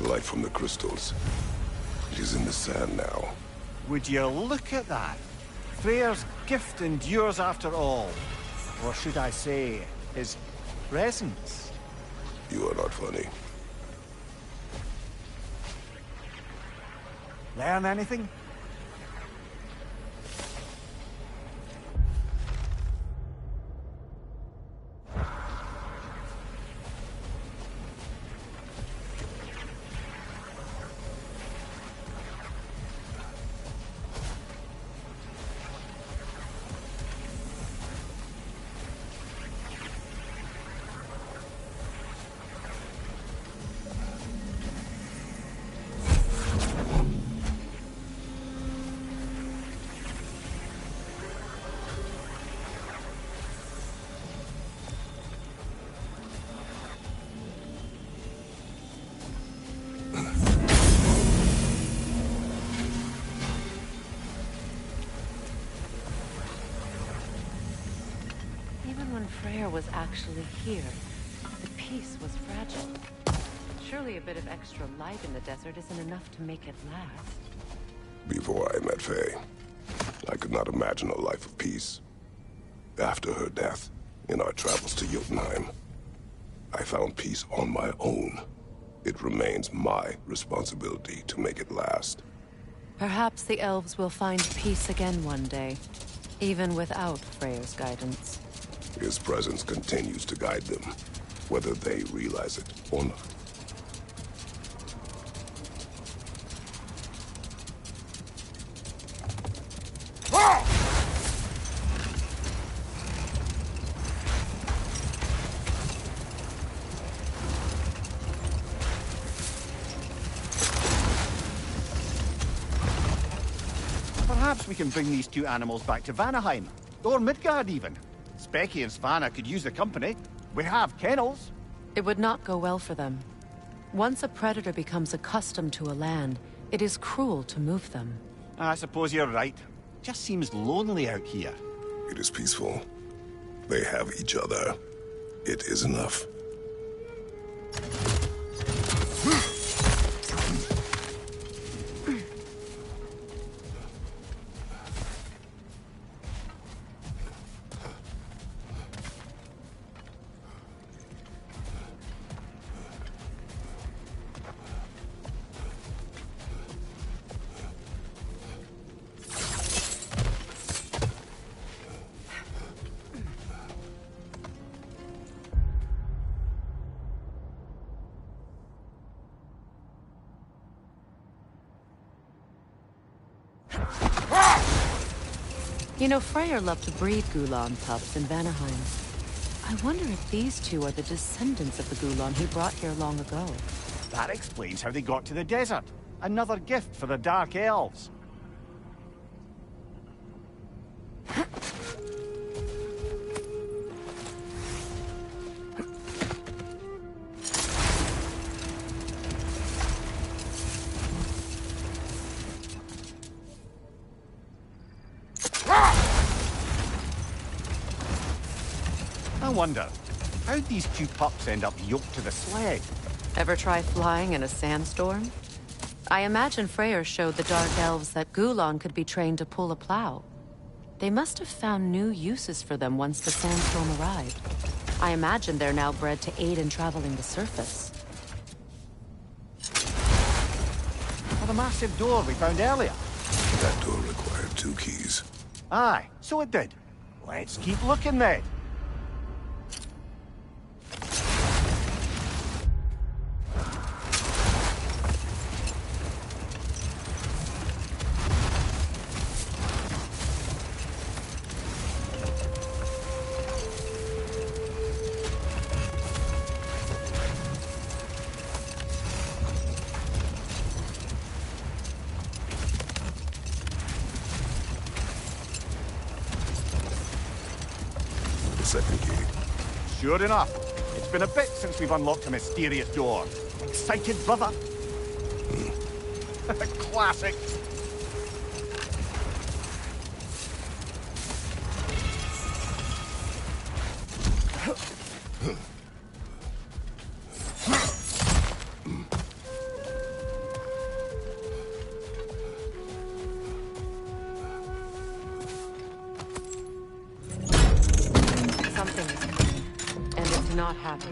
Light from the crystals. It is in the sand now. Would you look at that? Freyr's gift endures after all. Or should I say, his presence. You are not funny. Learn anything? when Freyr was actually here, the peace was fragile. Surely a bit of extra light in the desert isn't enough to make it last. Before I met Faye, I could not imagine a life of peace. After her death, in our travels to Jotunheim, I found peace on my own. It remains my responsibility to make it last. Perhaps the elves will find peace again one day, even without Freyr's guidance. His presence continues to guide them, whether they realize it or not. Perhaps we can bring these two animals back to Vanaheim, or Midgard even. Specky and Svanna could use the company. We have kennels. It would not go well for them. Once a predator becomes accustomed to a land, it is cruel to move them. I suppose you're right. Just seems lonely out here. It is peaceful. They have each other. It is enough. You know, Freyr loved to breed Gulan pups in Vanaheim. I wonder if these two are the descendants of the Gulan he brought here long ago. That explains how they got to the desert. Another gift for the Dark Elves. I wonder, how'd these two pups end up yoked to the sled? Ever try flying in a sandstorm? I imagine Freyr showed the Dark Elves that Gulan could be trained to pull a plow. They must have found new uses for them once the sandstorm arrived. I imagine they're now bred to aid in traveling the surface. Or the massive door we found earlier. That door required 2 keys. Aye, so it did. Let's keep looking then. Second key. Sure enough. It's been a bit since we've unlocked a mysterious door. Excited, brother? Classic. Something is coming, and it's not happy.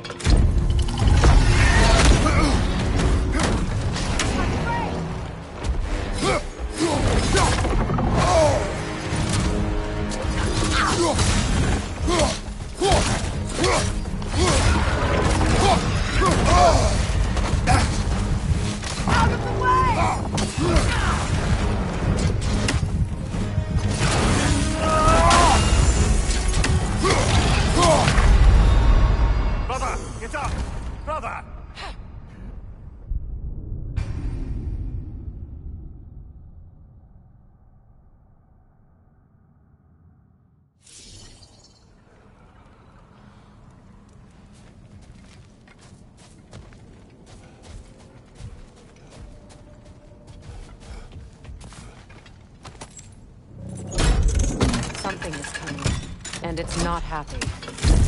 Out of the way! Brother, get up! Brother! Something is coming, and it's not happy.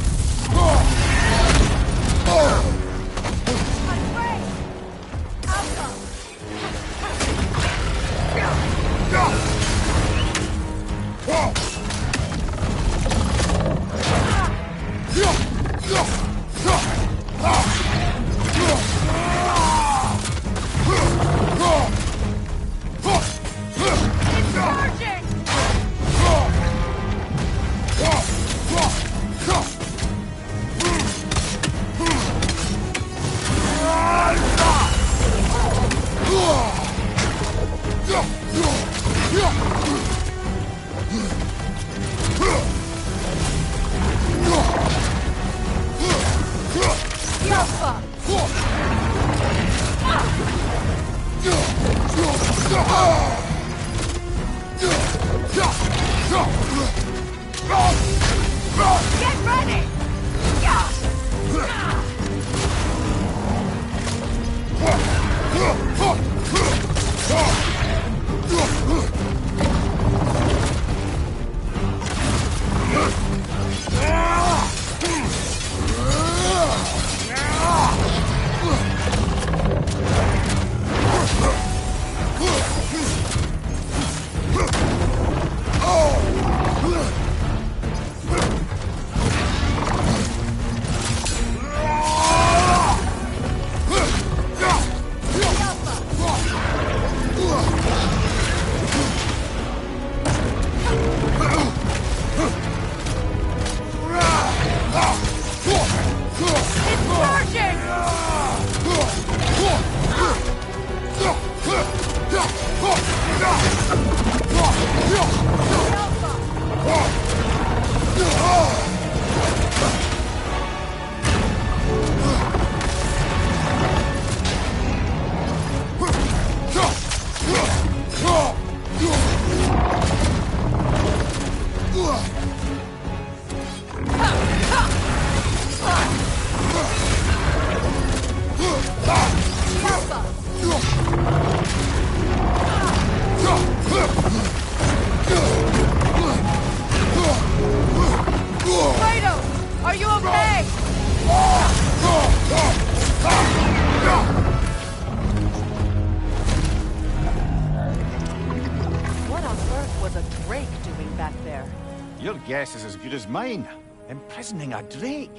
Your guess is as good as mine. Imprisoning a drake.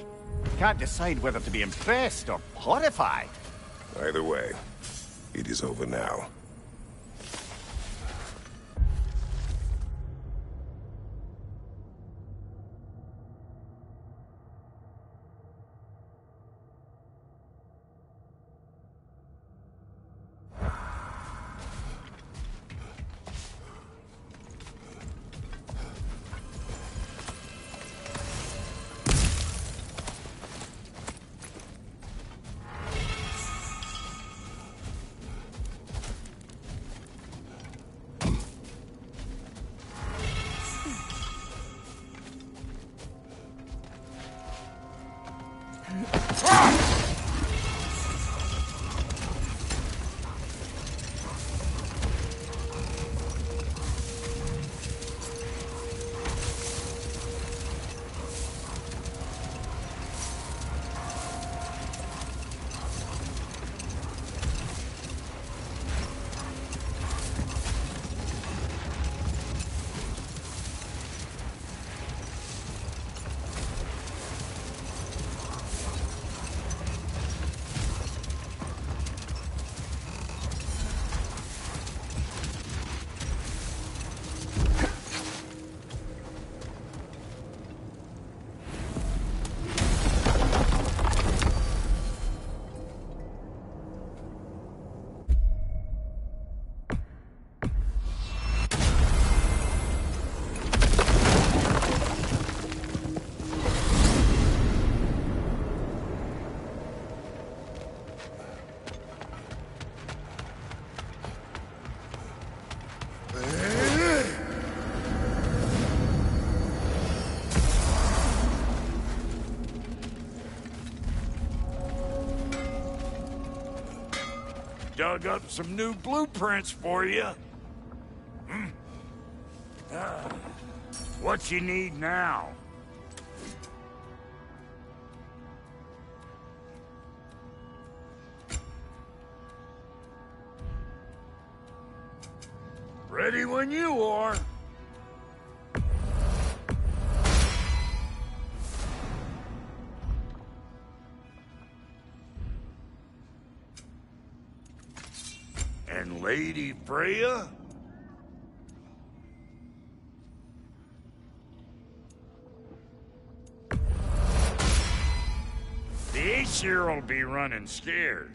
Can't decide whether to be impressed or horrified. Either way, it is over now. Dug up some new blueprints for you. What you need now? Ready when you are. And Lady Freya? The Aesir'll be running scared.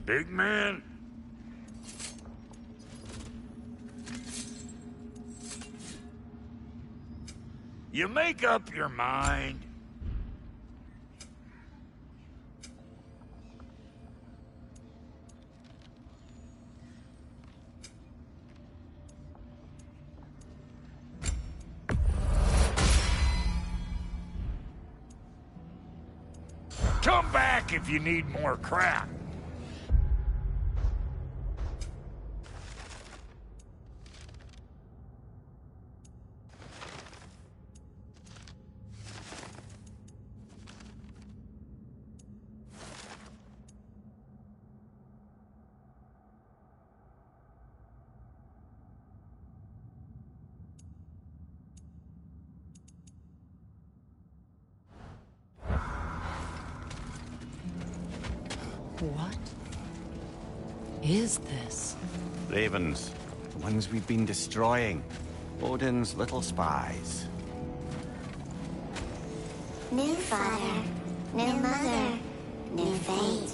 Big man? You make up your mind. Come back if you need more crap. What is this? Ravens. The ones we've been destroying. Odin's little spies. New father, new mother, new fate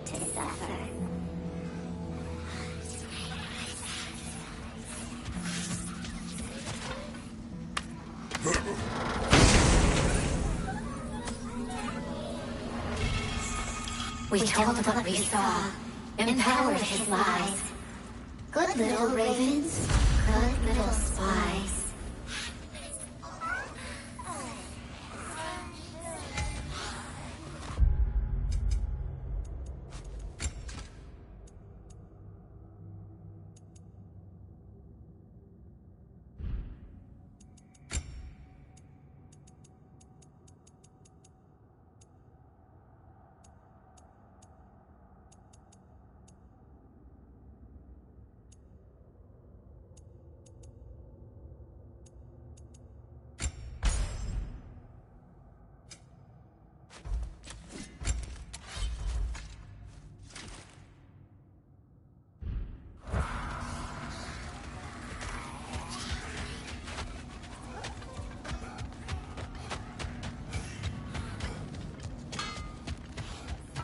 to suffer. We told what we saw, empowered his lies. Good little ravens, good little spies.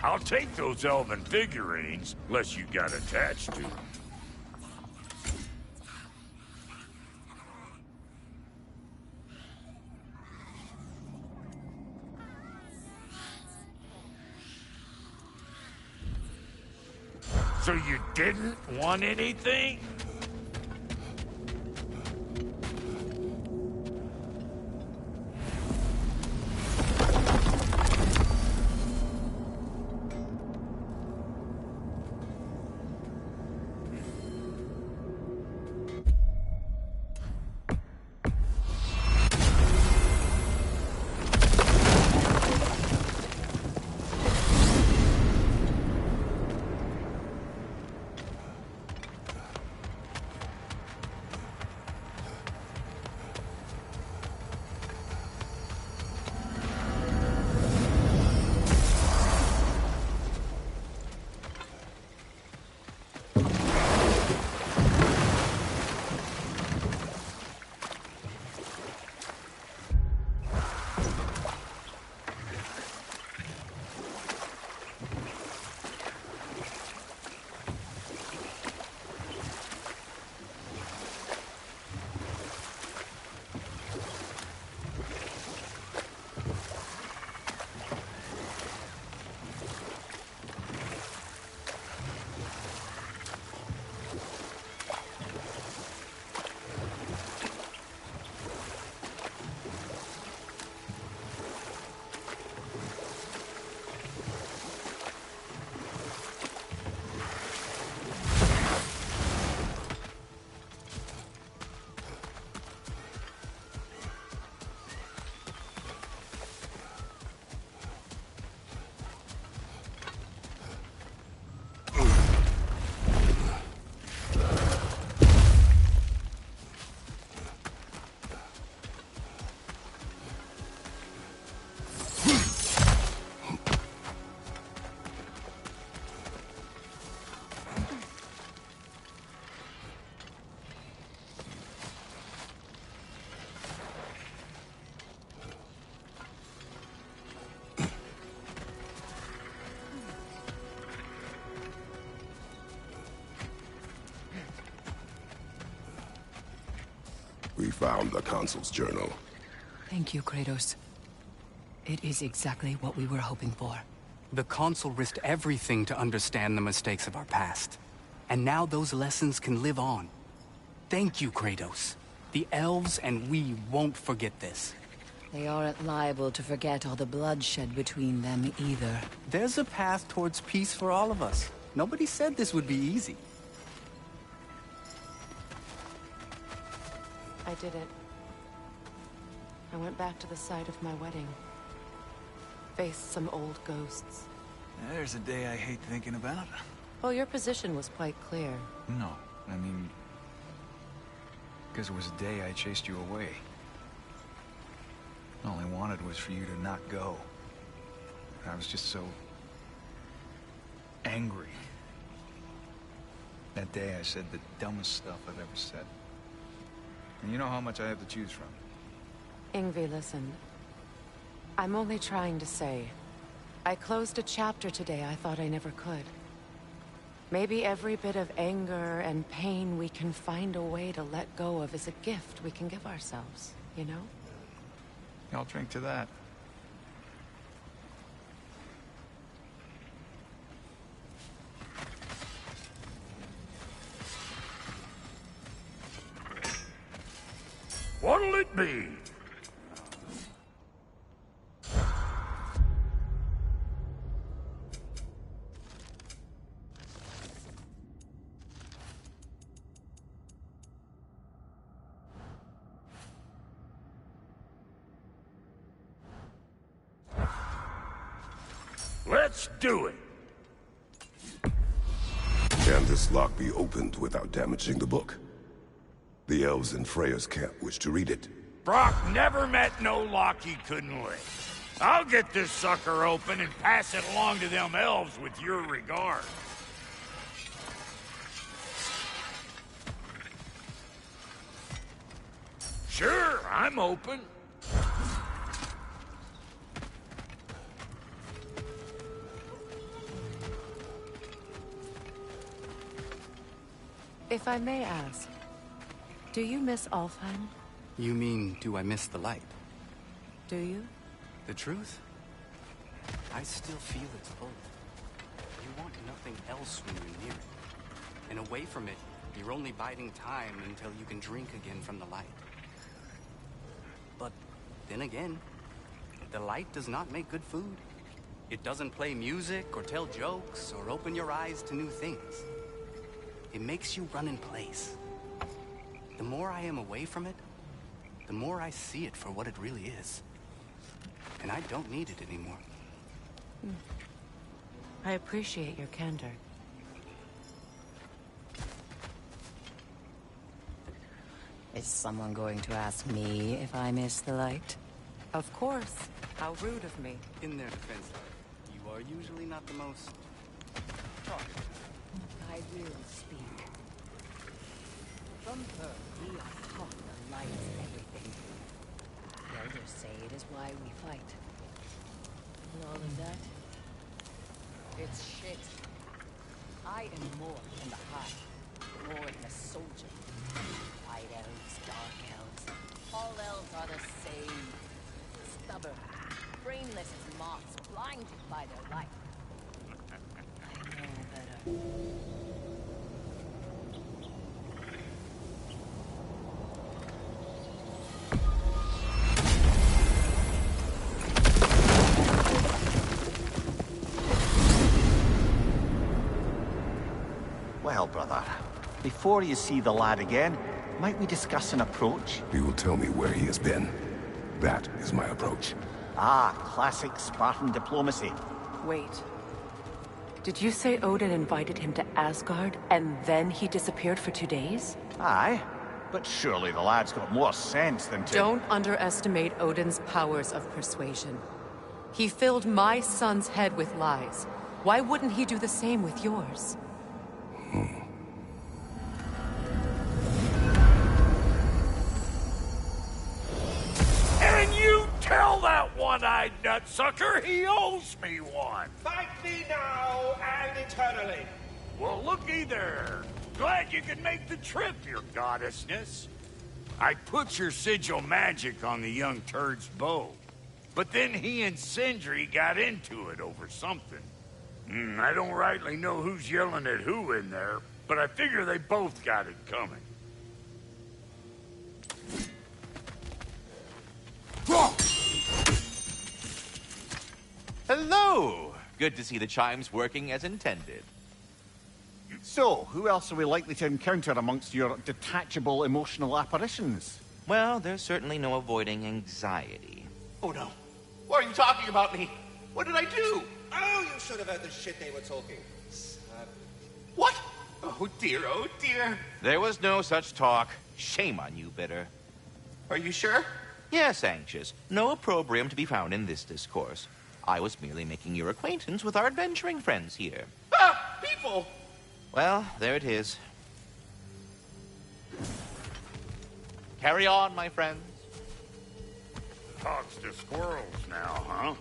I'll take those elven figurines, unless you got attached to them. So you didn't want anything? found the Consul's journal. Thank you, Kratos. It is exactly what we were hoping for. The Consul risked everything to understand the mistakes of our past. And now those lessons can live on. Thank you, Kratos. The elves and we won't forget this. They aren't liable to forget all the bloodshed between them either. There's a path towards peace for all of us. Nobody said this would be easy. I did it. I went back to the site of my wedding. Faced some old ghosts. There's a day I hate thinking about. Well, your position was quite clear. No, I mean... because it was a day I chased you away. All I wanted was for you to not go. I was just so... angry. That day I said the dumbest stuff I've ever said. And you know how much I have to choose from. Ingvi, listen. I'm only trying to say, I closed a chapter today I thought I never could. Maybe every bit of anger and pain we can find a way to let go of is a gift we can give ourselves, you know? I'll drink to that. What'll it be? Let's do it! Can this lock be opened without damaging the book? The elves in Freya's camp wish to read it. Brock never met no lock he couldn't lift. I'll get this sucker open and pass it along to them elves with your regard. Sure, I'm open. If I may ask, do you miss Alfheim? You mean, do I miss the light? Do you? The truth? I still feel its pull. You want nothing else when you're near it. And away from it, you're only biding time until you can drink again from the light. But then again, the light does not make good food. It doesn't play music or tell jokes or open your eyes to new things. It makes you run in place. The more I am away from it, the more I see it for what it really is. And I don't need it anymore. I appreciate your candor. Is someone going to ask me if I miss the light? Of course. How rude of me. In their defense, you are usually not the most talkative. I will speak. From her, we are taught the light is everything. The elders say it is why we fight. And all of that, it's shit. I am more than the hive, more than a soldier. White elves, dark elves, all elves are the same. Stubborn, brainless as moths, blinded by their light. I know better. Well, brother, before you see the lad again, might we discuss an approach? He will tell me where he has been. That is my approach. Ah, classic Spartan diplomacy. Wait. Did you say Odin invited him to Asgard, and then he disappeared for 2 days? Aye, but surely the lad's got more sense than to... Don't underestimate Odin's powers of persuasion. He filled my son's head with lies. Why wouldn't he do the same with yours? And you tell that one-eyed nutsucker he owes me one. Fight me now and eternally. Well, looky there. Glad you could make the trip, your goddessness. I put your sigil magic on the young turd's bow. But then he and Sindri got into it over something. I don't rightly know who's yelling at who in there, but I figure they both got it coming. Hello! Good to see the chimes working as intended. So, who else are we likely to encounter amongst your detachable emotional apparitions? Well, there's certainly no avoiding anxiety. Oh no. Why are you talking about me? What did I do? Oh, you should have heard the shit they were talking. What? Oh dear, oh dear. There was no such talk. Shame on you, Bitter. Are you sure? Yes, Anxious. No opprobrium to be found in this discourse. I was merely making your acquaintance with our adventuring friends here. Ah! People! Well, there it is. Carry on, my friends. Talks to squirrels now, huh?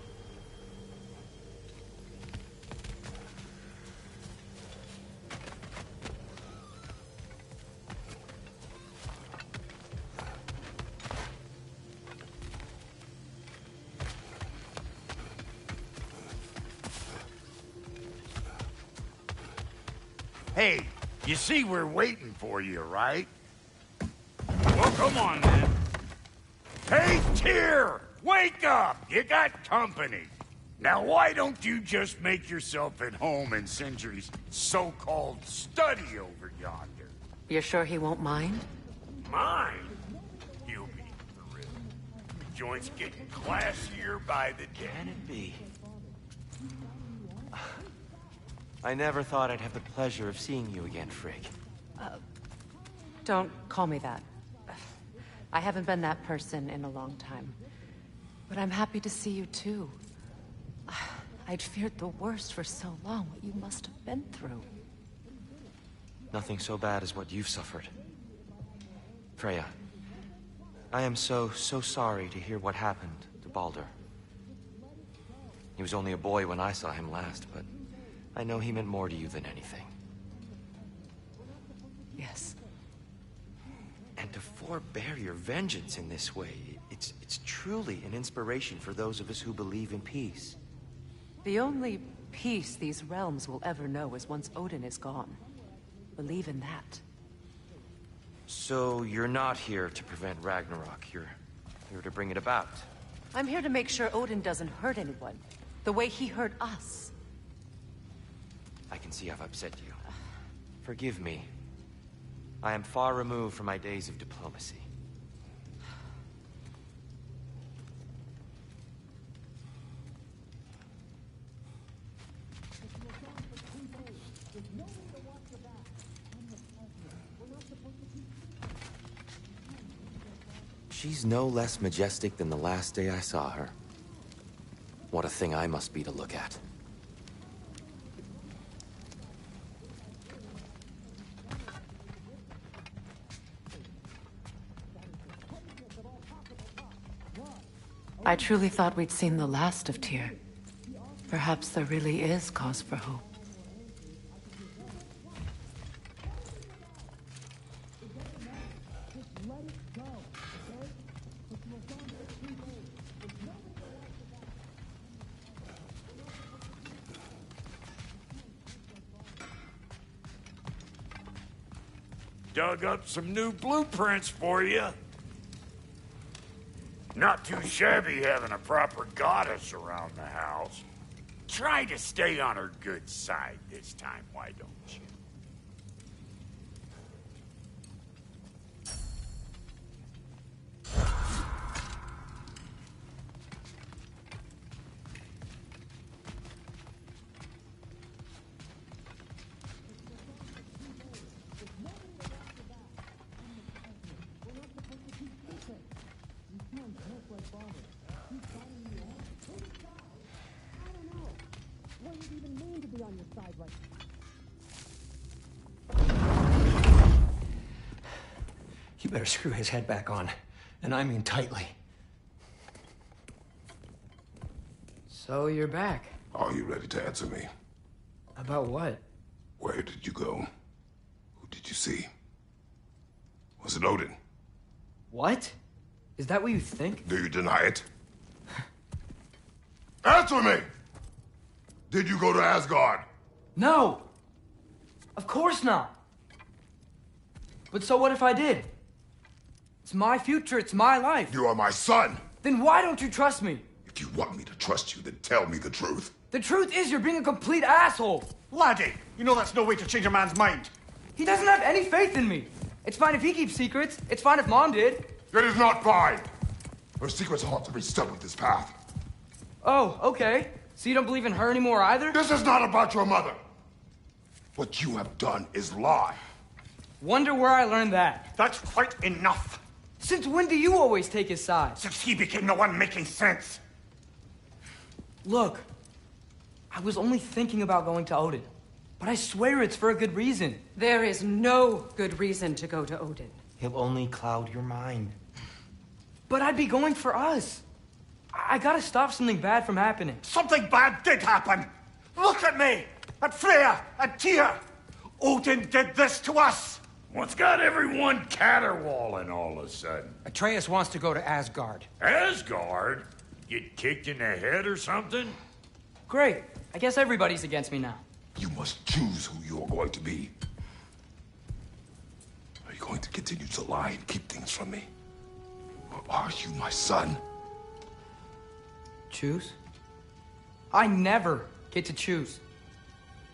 Hey, you see we're waiting for you, right? Well, come on, then. Hey, Tyr! Wake up! You got company. Now, why don't you just make yourself at home in Sindri's so-called study over yonder? You're sure he won't mind? Mine? You'll be thrilled. Joint's getting classier by the day. Can it be? I never thought I'd have the pleasure of seeing you again, Frigg. Don't call me that. I haven't been that person in a long time. But I'm happy to see you too. I'd feared the worst for so long, what you must have been through. Nothing so bad as what you've suffered. Freya, I am so sorry to hear what happened to Baldur. He was only a boy when I saw him last, but I know he meant more to you than anything. Yes. And to forbear your vengeance in this way, it's truly an inspiration for those of us who believe in peace. The only peace these realms will ever know is once Odin is gone. Believe in that. So you're not here to prevent Ragnarok, you're here to bring it about. I'm here to make sure Odin doesn't hurt anyone, the way he hurt us. I can see I've upset you. Forgive me. I am far removed from my days of diplomacy. She's no less majestic than the last day I saw her. What a thing I must be to look at. I truly thought we'd seen the last of Tyr. Perhaps there really is cause for hope. Dug up some new blueprints for you. Not too shabby having a proper goddess around the house. Try to stay on her good side this time, why don't you? You better screw his head back on, and I mean tightly. So you're back. Are you ready to answer me? About what? Where did you go? Who did you see? Was it Odin? What? Is that what you think? Do you deny it? Answer me! Did you go to Asgard? No! Of course not! But so what if I did? It's my future, it's my life. You are my son! Then why don't you trust me? If you want me to trust you, then tell me the truth. The truth is you're being a complete asshole! Laddie, you know that's no way to change a man's mind. He doesn't have any faith in me. It's fine if he keeps secrets. It's fine if Mom did. It is not fine! Her secrets ought to be studied this path. Oh, okay. So you don't believe in her anymore either? This is not about your mother. What you have done is lie. Wonder where I learned that. That's quite enough. Since when do you always take his side? Since he became the one making sense. Look, I was only thinking about going to Odin. But I swear it's for a good reason. There is no good reason to go to Odin. He'll only cloud your mind. But I'd be going for us. I gotta stop something bad from happening. Something bad did happen. Look at me, at Freya, at Tyr. Odin did this to us. What's got everyone caterwauling all of a sudden? Atreus wants to go to Asgard. Asgard? Get kicked in the head or something? Great. I guess everybody's against me now. You must choose who you are going to be. Are you going to continue to lie and keep things from me? Or are you my son? Choose? I never get to choose.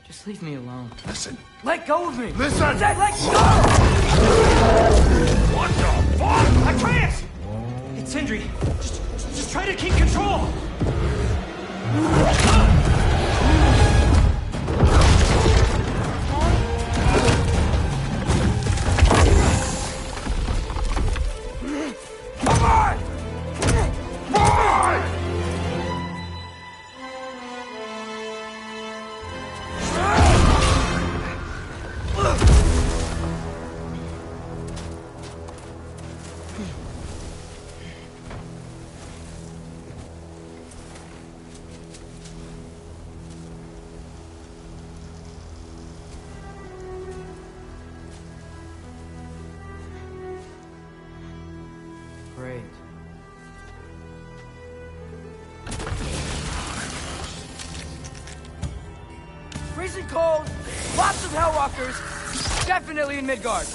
Just leave me alone. Listen. Let go of me! Listen! I said let go! What the fuck? Atreus! It's Sindri. Just try to keep control! Come on! Come on! Great. Freezing cold, lots of Hellwalkers, definitely in Midgard.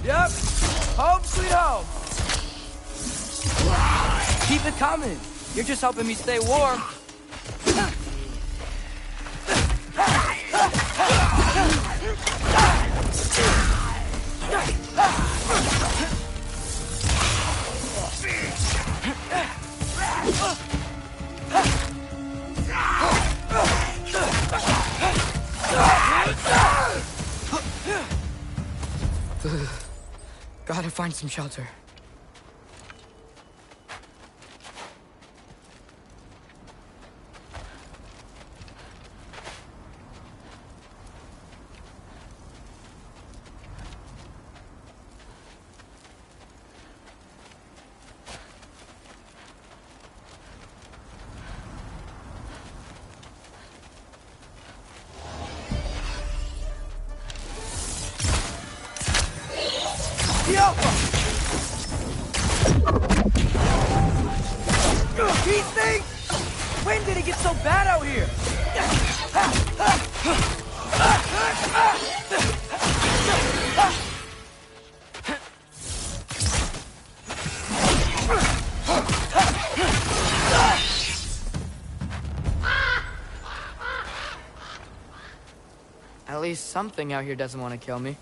Yep, home sweet home. Keep it coming. You're just helping me stay warm. Gotta find some shelter. These things! When did it get so bad out here? At least something out here doesn't want to kill me.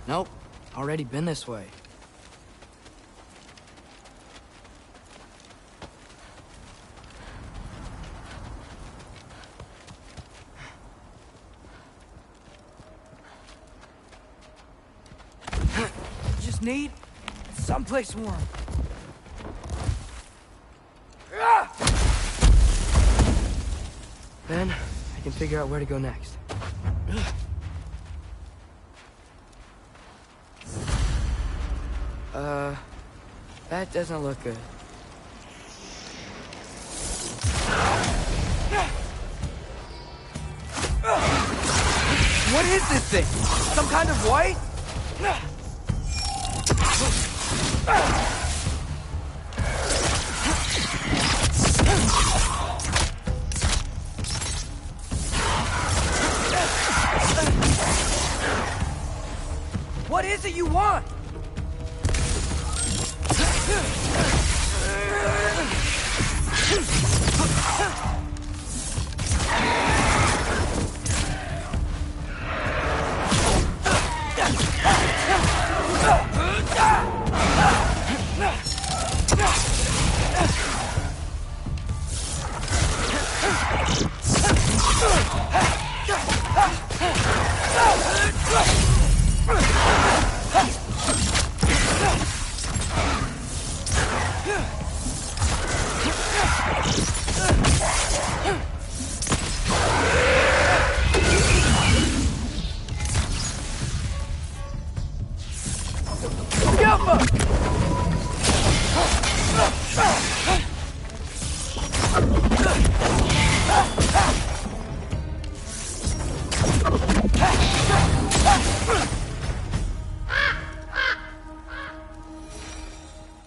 Nope, already been this way. Just need someplace warm. Then I can figure out where to go next. Doesn't look good. What is this thing? Some kind of white? What is it you want?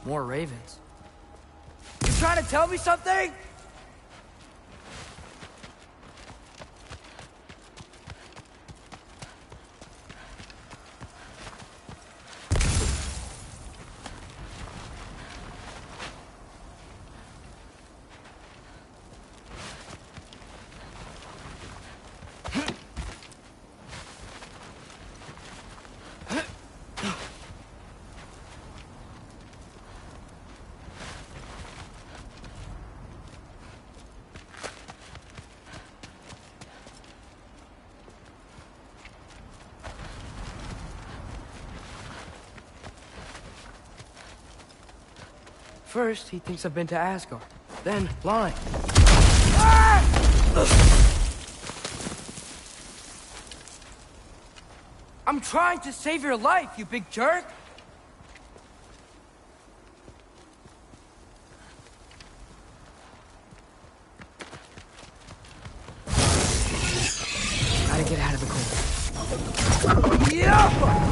More ravens. You trying to tell me something? First, he thinks I've been to Asgard. Then, lying. I'm trying to save your life, you big jerk! Gotta get out of the cold. Yeah!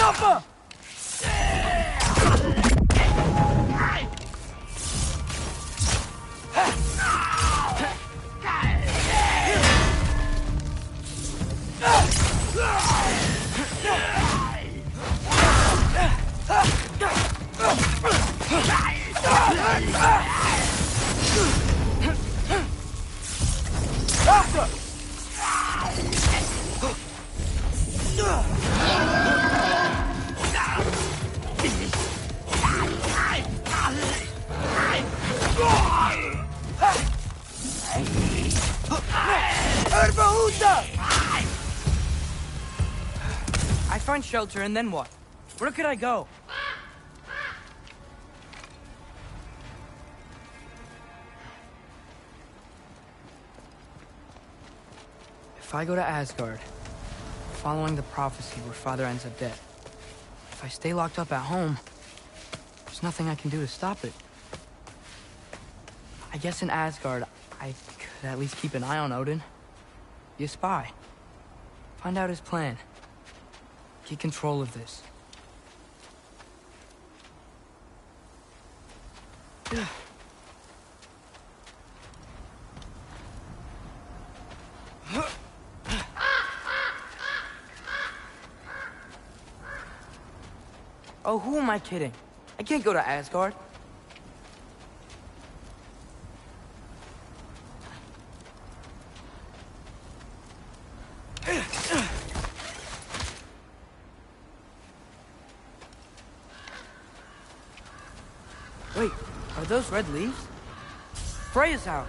Jumper! find shelter, and then what? Where could I go? If I go to Asgard, following the prophecy where Father ends up dead, if I stay locked up at home, there's nothing I can do to stop it. I guess in Asgard, I could at least keep an eye on Odin. Be a spy. Find out his plan. Get control of this. Oh, who am I kidding? I can't go to Asgard. Wait, are those red leaves? Freya's house.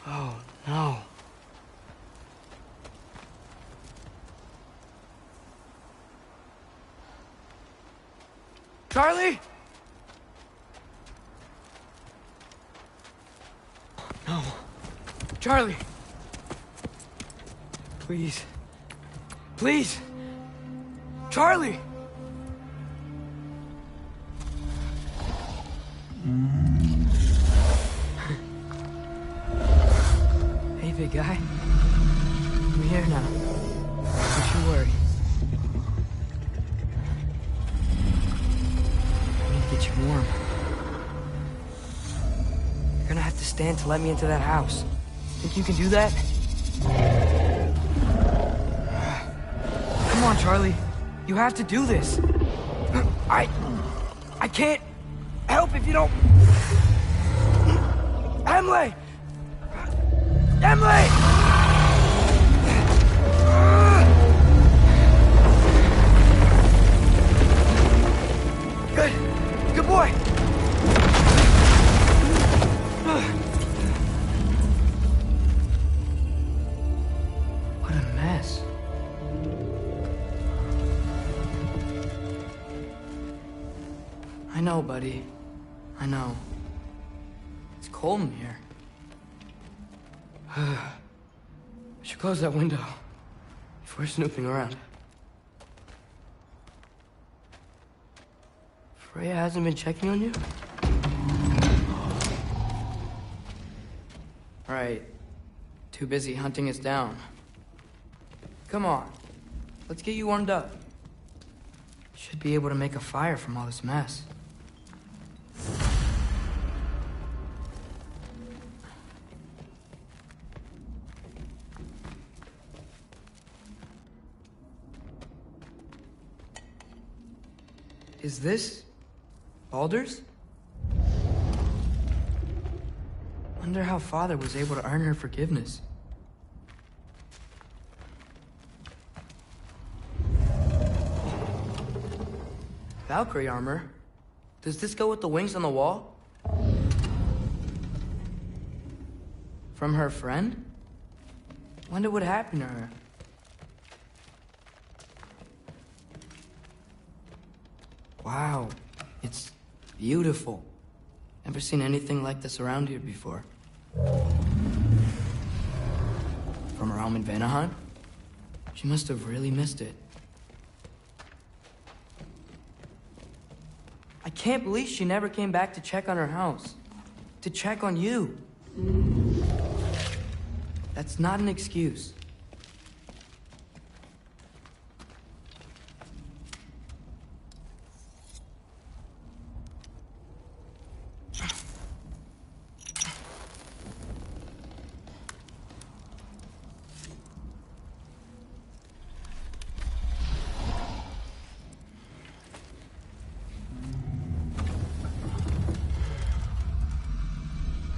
Oh, no. Charlie? No. Charlie. Please. Please. Charlie. Hey, big guy. I'm here now. Don't you worry. I need to get you warm. You're gonna have to stand to let me into that house. Think you can do that? Come on, Charlie. You have to do this. I can't help if you don't... Emily! Emily! Good. Good boy. What a mess. I know, buddy. I know. It's cold in here. I should close that window before snooping around. Freya hasn't been checking on you? Right. Too busy hunting us down. Come on. Let's get you warmed up. Should be able to make a fire from all this mess. Is this Baldur's? Wonder how Father was able to earn her forgiveness. Valkyrie armor? Does this go with the wings on the wall? From her friend? Wonder what happened to her. Wow, it's beautiful. Never seen anything like this around here before. From her home in Vanaheim? She must have really missed it. I can't believe she never came back to check on her house. To check on you. That's not an excuse.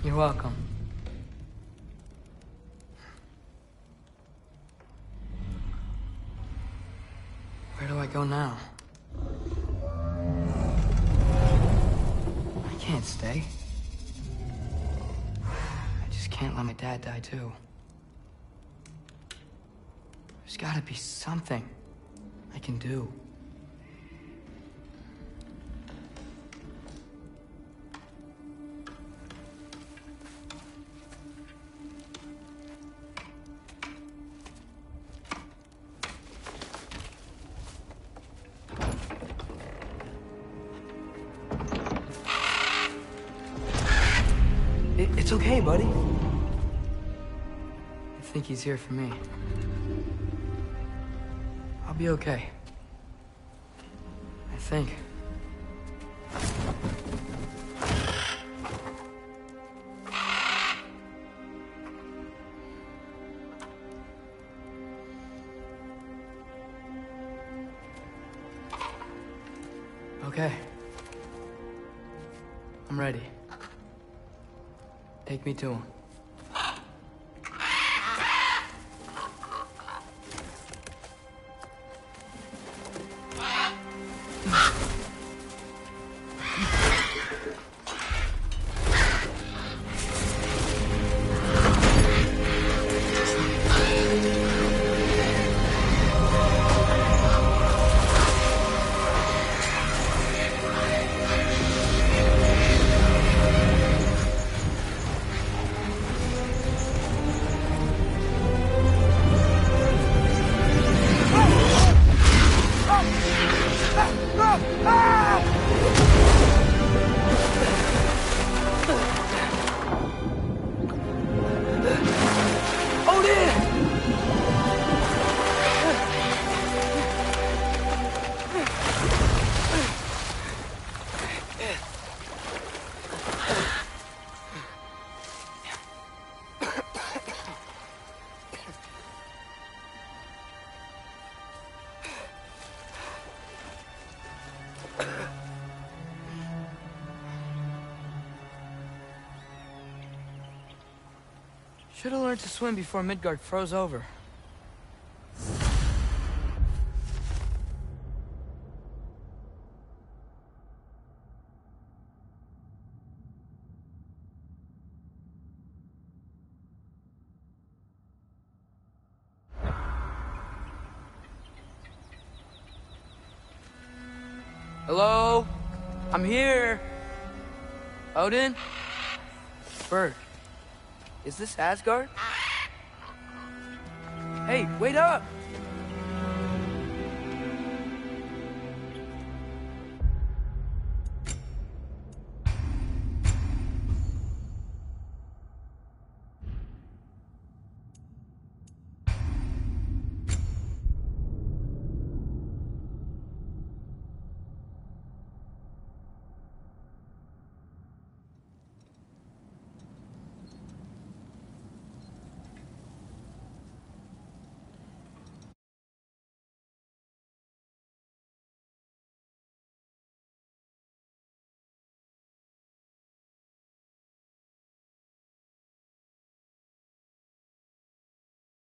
You're welcome. Where do I go now? I can't stay. can't let my dad die too. There's gotta be something I can do. It's okay, buddy. I think he's here for me. I'll be okay. I think. Okay. I'm ready. Take me to him. Should have learned to swim before Midgard froze over. Hello? I'm here. Odin? Bird. Is this Asgard? Hey, wait up!